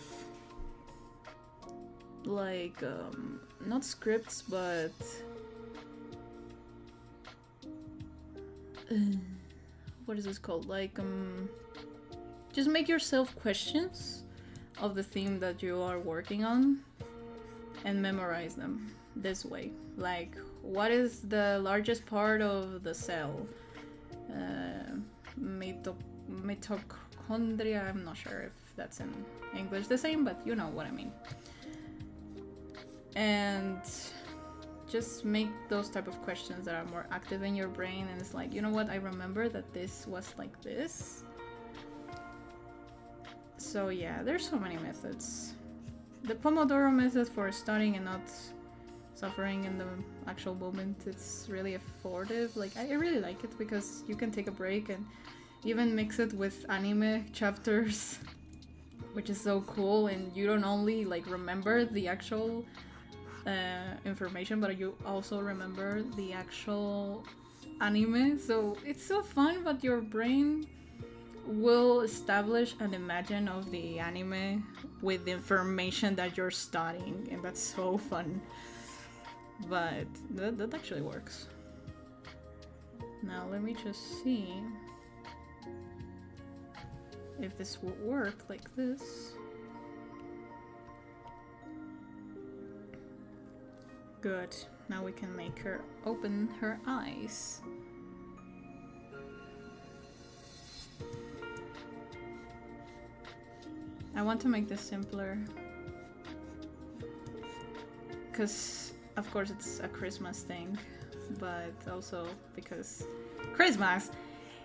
like not scripts, but what is this called? Like just make yourself questions of the theme that you are working on and memorize them this way. Like, what is the largest part of the cell? Mitochondria, I'm not sure if that's in English the same, but you know what I mean. And just make those type of questions that are more active in your brain, and it's like, you know what, I remember that this was like this. So yeah, there's so many methods. The Pomodoro method for studying and not suffering in the actual moment, it's really affordable. Like, I really like it because you can take a break and even mix it with anime chapters, which is so cool, and you don't only like remember the actual information, but you also remember the actual anime. So it's so fun, but your brain will establish an imagine of the anime with the information that you're studying, and that's so fun. But that actually works. Now let me just see if this will work like this. Good. Now we can make her open her eyes. I want to make this simpler because of course it's a Christmas thing, but also because Christmas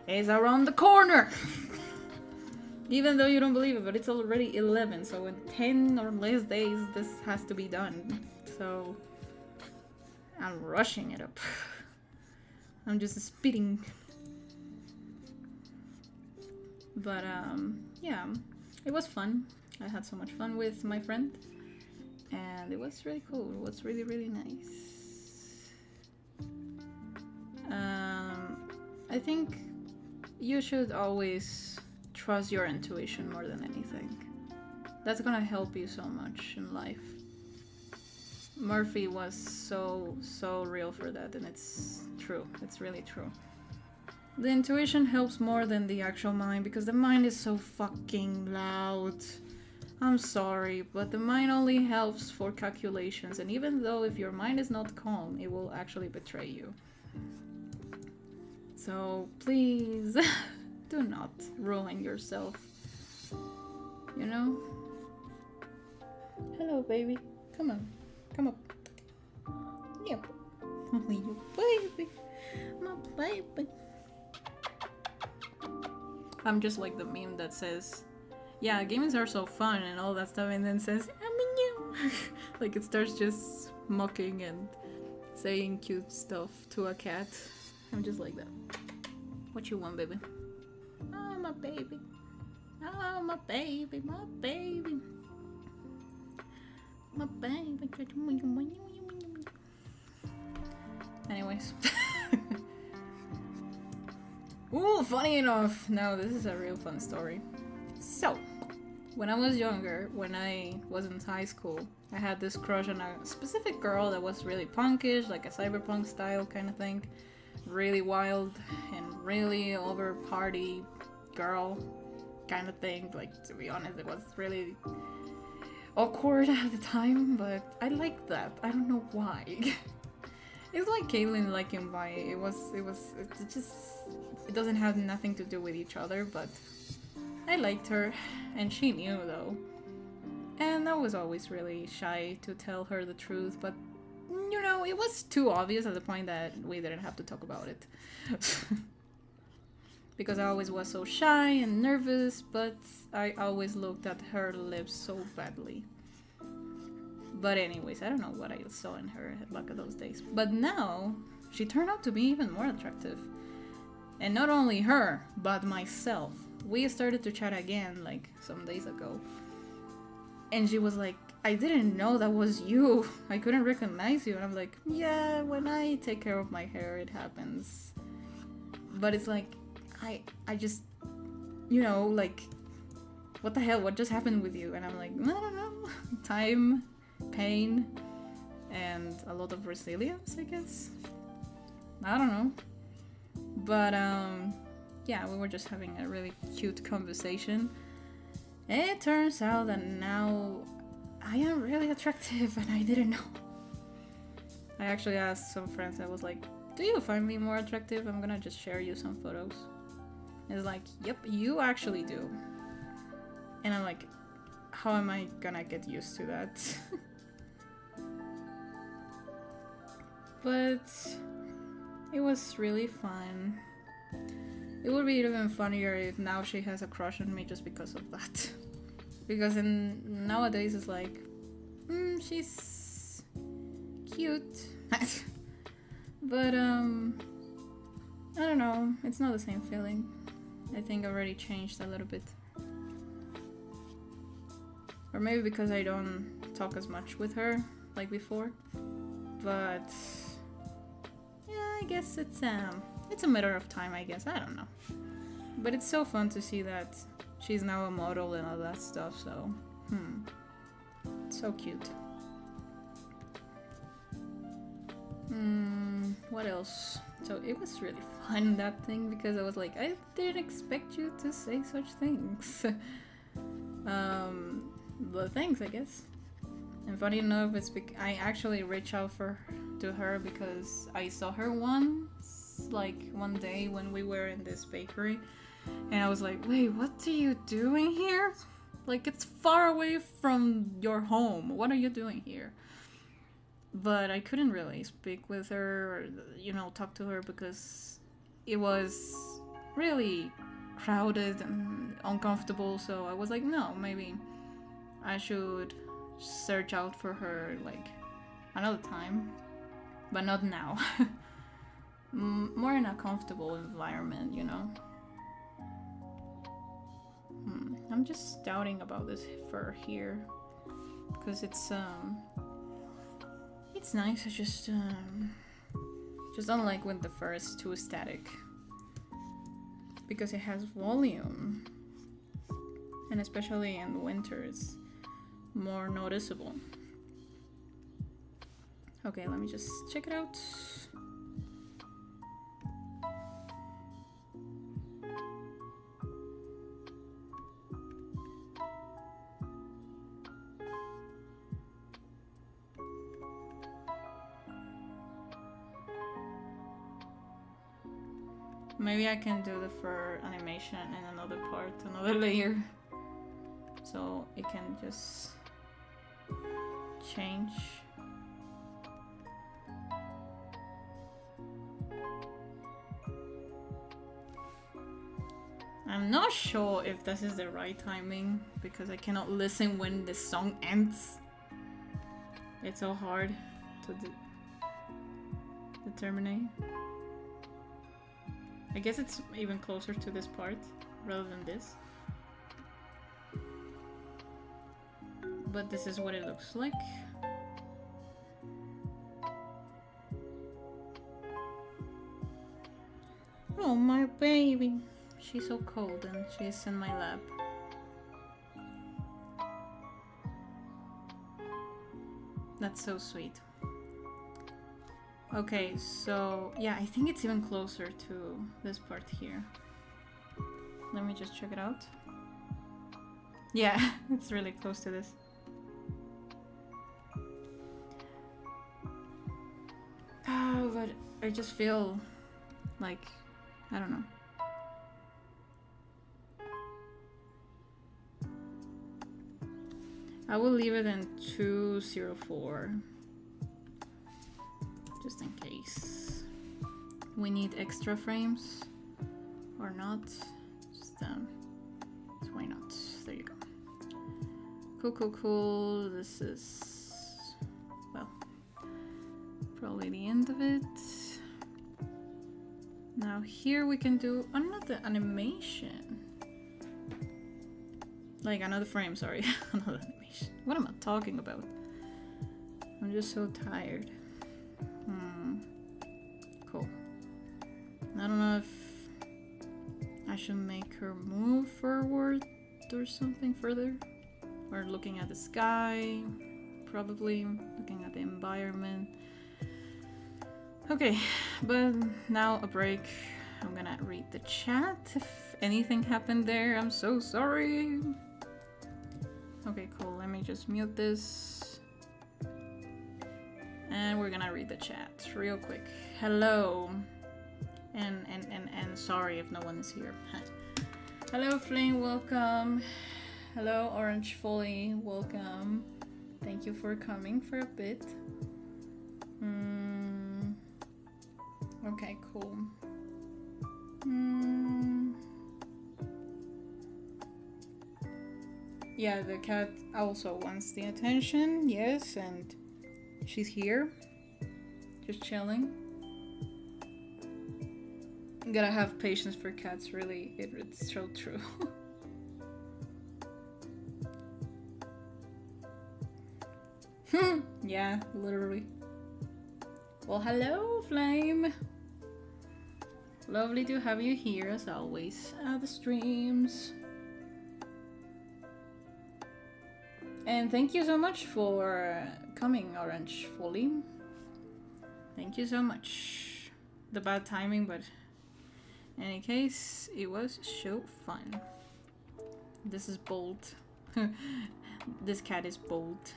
is around the corner. Even though you don't believe it, but it's already 11, so in 10 or less days this has to be done. So I'm rushing it up. I'm just spitting. But yeah, it was fun. I had so much fun with my friend, and it was really cool. It was really, really nice. I think you should always trust your intuition more than anything. That's gonna help you so much in life. Murphy was so real for that, and it's true. It's really true. The intuition helps more than the actual mind, because the mind is so fucking loud. I'm sorry, but the mind only helps for calculations, and even though if your mind is not calm, it will actually betray you. So please, do not ruin yourself. You know? Hello, baby. Come on. Come up. Yep. You baby. My baby. I'm just like the meme that says, yeah, games are so fun and all that stuff, and then says, I'm in you. Like it starts just mocking and saying cute stuff to a cat. I'm just like that. What you want, baby? Oh, my baby. Oh, my baby, my baby. My baby. Anyways. Ooh, funny enough. No, this is a real fun story. So, when I was younger, when I was in high school, I had this crush on a specific girl that was really punkish, like a cyberpunk style kind of thing. Really wild and really over party girl kind of thing. Like, to be honest, it was really awkward at the time, but I liked that. I don't know why. It's like Caitlyn liking Vi. It just, it doesn't have nothing to do with each other, but I liked her, and she knew though. And I was always really shy to tell her the truth, but you know, it was too obvious at the point that we didn't have to talk about it. Because I always was so shy and nervous, but I always looked at her lips so badly. But anyways, I don't know what I saw in her back in those days. But now, she turned out to be even more attractive. And not only her, but myself. We started to chat again, like, some days ago. And she was like, I didn't know that was you. I couldn't recognize you. And I'm like, yeah, when I take care of my hair, it happens. But it's like, I just, you know, like, what the hell? What just happened with you? And I'm like, I don't know. Time, pain, and a lot of resilience, I guess. I don't know. But, yeah, we were just having a really cute conversation. And it turns out that now I am really attractive, and I didn't know. I actually asked some friends, I was like, do you find me more attractive? I'm gonna just share you some photos. And it's like, yep, you actually do. And I'm like, how am I gonna get used to that? But it was really fun. It would be even funnier if now she has a crush on me just because of that. Because nowadays it's like, she's cute. But I don't know, it's not the same feeling. I think I already changed a little bit. Or maybe because I don't talk as much with her like before. But yeah, I guess it's a matter of time, I guess. I don't know. But it's so fun to see that she's now a model and all that stuff, so so cute. What else? So it was really fun, that thing, because I was like, I didn't expect you to say such things. But thanks, I guess. And funny enough, I actually reached out to her because I saw her once, like one day when we were in this bakery, and I was like, wait, what are you doing here? Like, it's far away from your home. What are you doing here? But I couldn't really speak with her or, talk to her because it was really crowded and uncomfortable. So I was like, no, maybe I should search out for her like another time, but not now. more in a comfortable environment, you know. I'm just doubting about this fur here because it's nice. It's just don't like when the fur is too static because it has volume, and especially in the winter it's more noticeable. Okay, let me just check it out. Maybe I can do the fur animation in another part, another layer, so it can just change. I'm not sure if this is the right timing because I cannot listen when the song ends. It's so hard to determine. I guess it's even closer to this part rather than this. But this is what it looks like. Oh, my baby. She's so cold and she's in my lap. That's so sweet. Okay, so yeah, I think it's even closer to this part here. Let me just check it out. Yeah, it's really close to this. But I just feel like, I don't know. I will leave it in 204. Just in case we need extra frames or not. Just so why not? There you go. Cool. This is, well, probably the end of it. Now here we can do another animation. Like another frame, sorry. Another animation. What am I talking about? I'm just so tired. Cool. I don't know if I should make her move forward or something further. Or looking at the sky. Probably looking at the environment. Okay, but now a break. I'm gonna read the chat. If anything happened there, I'm so sorry. Okay, cool. Let me just mute this. And we're gonna read the chat real quick. Hello. And sorry if no one is here. Hello, Flame, welcome. Hello, Orange Folly, welcome. Thank you for coming for a bit. Okay, cool. Yeah, the cat also wants the attention, yes, and she's here, just chilling. You gotta have patience for cats, really, it's so true. Yeah, literally. Well, hello, Flame. Lovely to have you here, as always, at the streams. And thank you so much for coming, Orange Folly. Thank you so much. The bad timing, but in any case, it was so fun. This is bold. This cat is bold.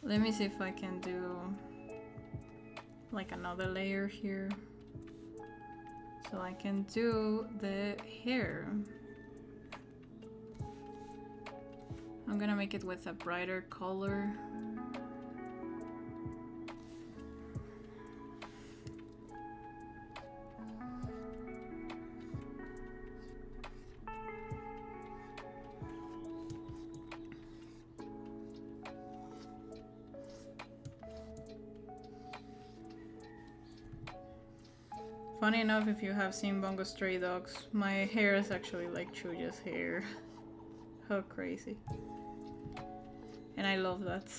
Let me see if I can do like another layer here. So I can do the hair. I'm gonna make it with a brighter color. Funny enough, if you have seen Bongo Stray Dogs, my hair is actually like Chuja's hair. How crazy. And I love that.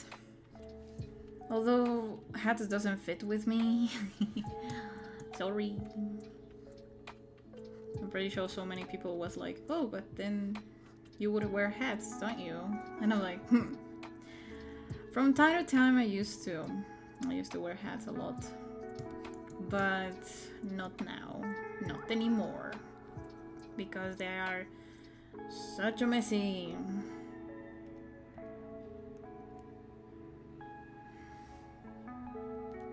Although hats doesn't fit with me. Sorry. I'm pretty sure so many people was like, oh, but then you would wear hats, don't you? And I'm like, From time to time I used to wear hats a lot. But not now. Not anymore. Because they are such a messy.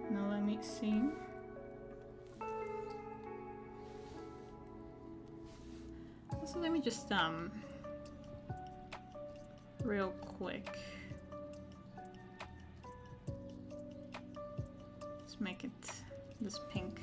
Now let me see. So let me just real quick. Let's make it this pink.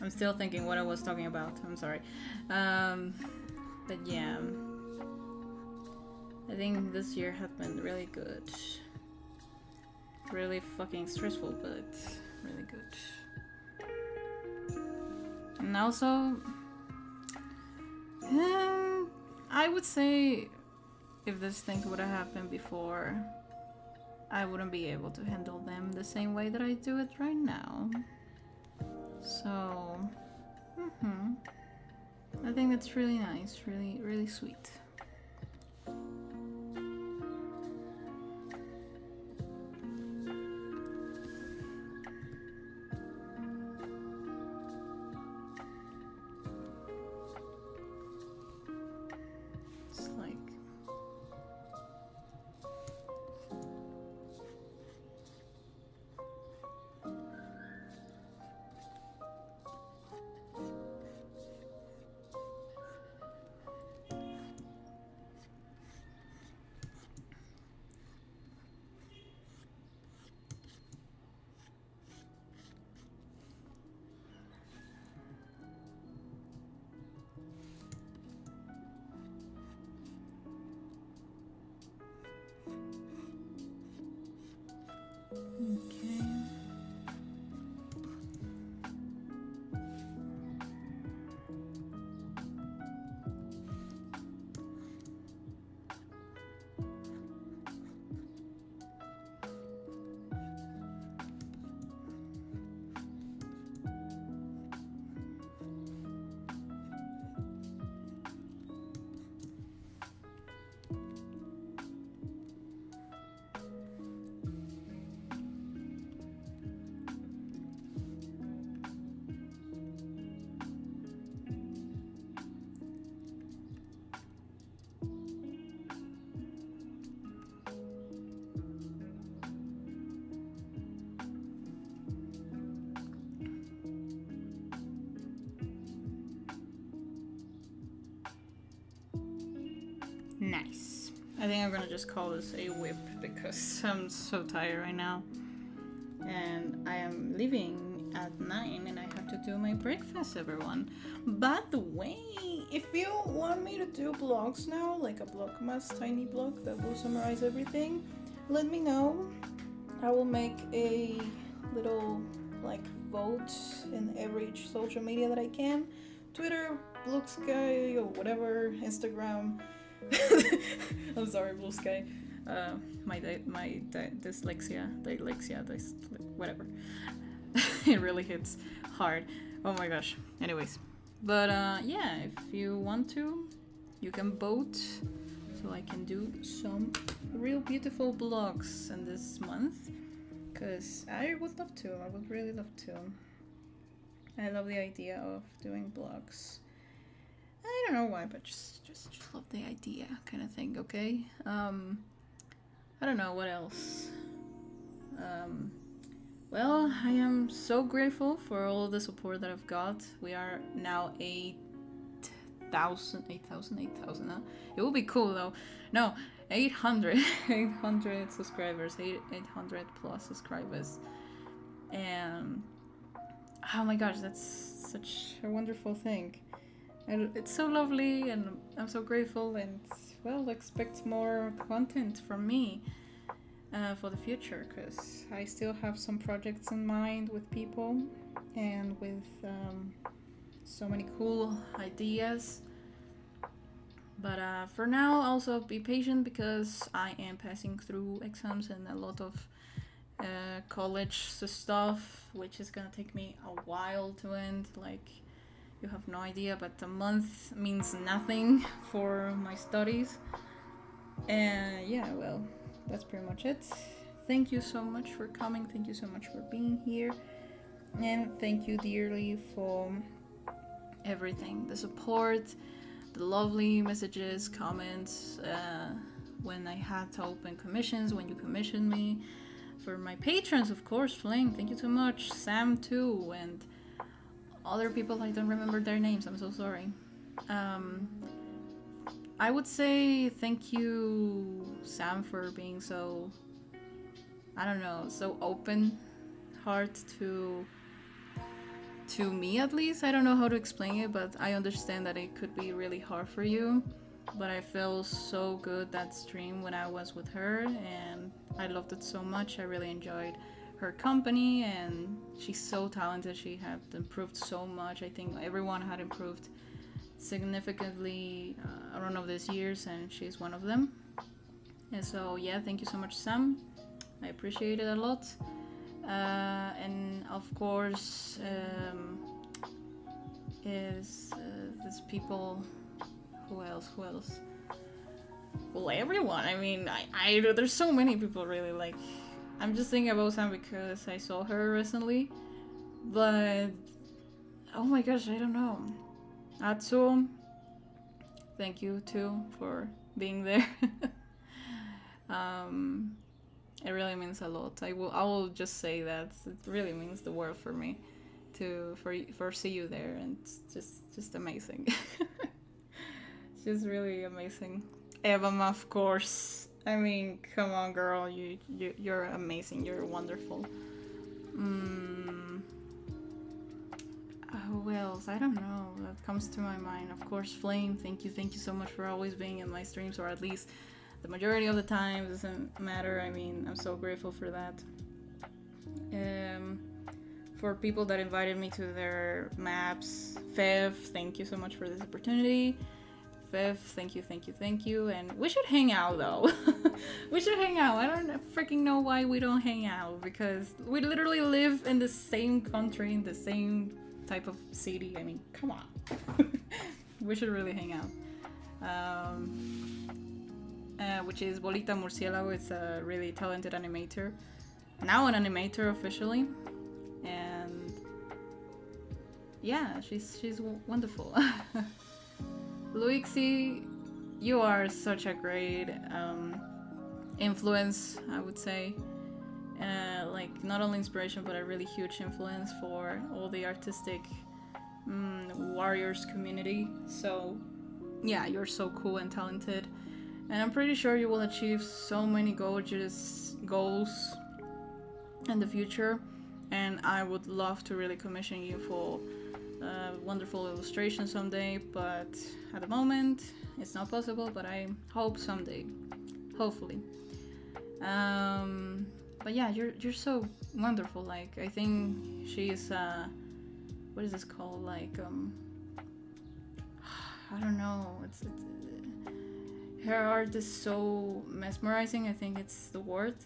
I'm still thinking what I was talking about. I'm sorry. But yeah. I think this year has been really good. Really fucking stressful, but really good. And also, I would say if these things would have happened before, I wouldn't be able to handle them the same way that I do it right now. So, I think that's really nice, really, really sweet. It's like I think I'm gonna just call this a whip because I'm so tired right now. And I am leaving at 9 and I have to do my breakfast, everyone. By the way, if you want me to do blogs now, like a blogmas tiny blog that will summarize everything, let me know. I will make a little like vote in every social media that I can. Twitter, Blue Sky, or whatever, Instagram. I'm sorry, Blue Sky. My dyslexia, whatever. It really hits hard. Oh my gosh. Anyways, but yeah, if you want to, you can vote, so I can do some real beautiful blogs in this month. Cause I would love to. I would really love to. I love the idea of doing blogs. I don't know why, but just love the idea, kind of thing. Okay. I don't know what else. Well, I am so grateful for all the support that I've got. We are now 8,000, huh? It would be cool though. No, 800 subscribers, 800 plus subscribers. And oh my gosh, that's such a wonderful thing. And it's so lovely, and I'm so grateful, and well, expect more content from me for the future, because I still have some projects in mind with people and with so many cool ideas. But for now, also be patient, because I am passing through exams and a lot of college stuff, which is gonna take me a while to end. Like, you have no idea, but a month means nothing for my studies. And yeah, well, that's pretty much it. Thank you so much for coming. Thank you so much for being here. And thank you dearly for everything. The support, the lovely messages, comments, when I had to open commissions, when you commissioned me. For my patrons, of course, Flame, thank you so much. Sam too, and other people, I don't remember their names, I'm so sorry. I would say thank you, Sam, for being so, I don't know, so open heart to me, at least. I don't know how to explain it, but I understand that it could be really hard for you. But I felt so good that stream when I was with her, and I loved it so much. I really enjoyed her company, and she's so talented. She had improved so much. I think everyone had improved significantly around of these years, and she's one of them. And so yeah, thank you so much, Sam. I appreciate it a lot. And of course, is these people. Who else? Well, everyone. I mean, I there's so many people, really. Like, I'm just thinking about Sam because I saw her recently. But oh my gosh, I don't know. Atsu, thank you too for being there. It really means a lot. I will just say that it really means the world for me for see you there, and it's just amazing. It's really amazing. Evam, of course. I mean, come on, girl. You're amazing. You're wonderful. Who else? I don't know. That comes to my mind. Of course, Flame. Thank you so much for always being in my streams, or at least the majority of the time. Doesn't matter. I mean, I'm so grateful for that. For people that invited me to their maps, Fev, thank you so much for this opportunity. Fev, thank you. And we should hang out, though. We should hang out. I don't freaking know why we don't hang out, because we literally live in the same country, in the same type of city. I mean, come on. We should really hang out. Which is Bolita Murcielago. It's a really talented animator. Now an animator officially. And yeah, she's wonderful. Luixi, you are such a great influence, I would say. Like, not only inspiration, but a really huge influence for all the artistic warriors community. So yeah, you're so cool and talented, And I'm pretty sure you will achieve so many gorgeous goals in the future. And I would love to really commission you for wonderful illustration someday, but at the moment it's not possible, but I hope someday, hopefully. But yeah, you're so wonderful. Like, I think she's what is this called, like I don't know, it's her art is so mesmerizing, I think it's the word.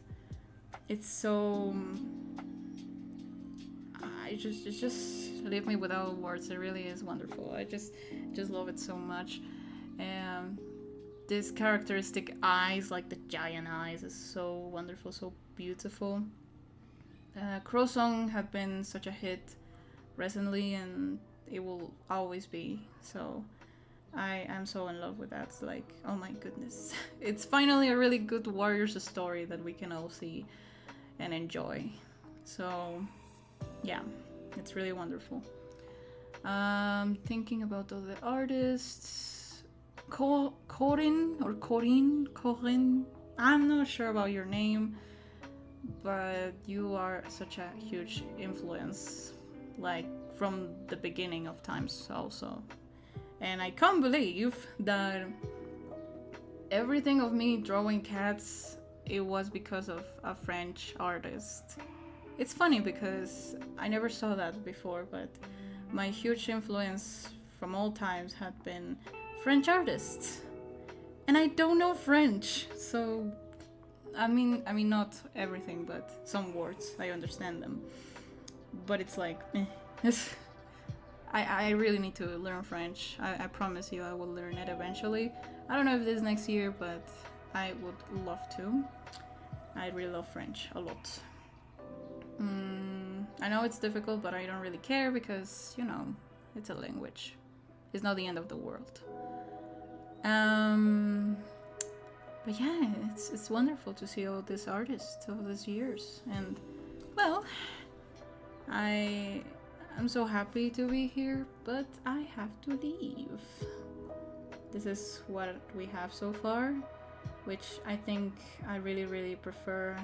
It's so it just leave me without words. It really is wonderful. I just love it so much. And this characteristic eyes, like the giant eyes, is so wonderful, so beautiful. Crow Song have been such a hit recently, and it will always be. So I am so in love with that. It's like, oh my goodness. It's finally a really good Warriors story that we can all see and enjoy. So yeah, it's really wonderful. Thinking about other artists. Corinne. I'm not sure about your name, but you are such a huge influence, like from the beginning of times also. And I can't believe that everything of me drawing cats, it was because of a French artist. It's funny because I never saw that before, but my huge influence from all times had been French artists. And I don't know French, so I mean not everything, but some words, I understand them. But it's like, I really need to learn French. I promise you I will learn it eventually. I don't know if this next year, but I would love to. I really love French a lot. I know it's difficult, but I don't really care because, you know, it's a language. It's not the end of the world. But yeah, it's wonderful to see all these artists all these years. And, well, I'm so happy to be here, but I have to leave. This is what we have so far, which I think I really, really prefer.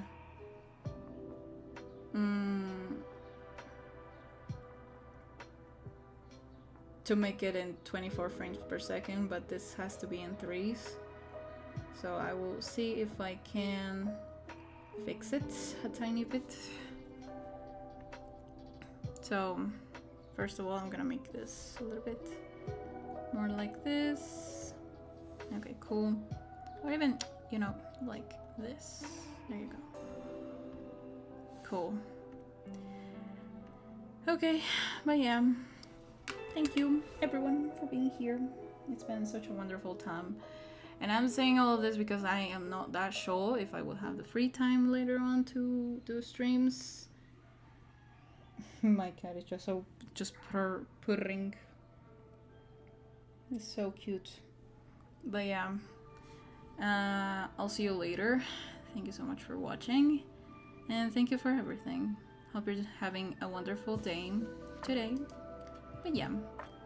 To make it in 24 frames per second, but this has to be in 3s. So I will see if I can fix it a tiny bit. So first of all, I'm gonna make this a little bit more like this. Okay, cool. Or even, you know, like this. There you go. Cool. Okay, but yeah. Thank you, everyone, for being here. It's been such a wonderful time. And I'm saying all of this because I am not that sure if I will have the free time later on to do streams. My cat is just purring. It's so cute. But yeah, I'll see you later. Thank you so much for watching. And thank you for everything. Hope you're having a wonderful day today. But yeah.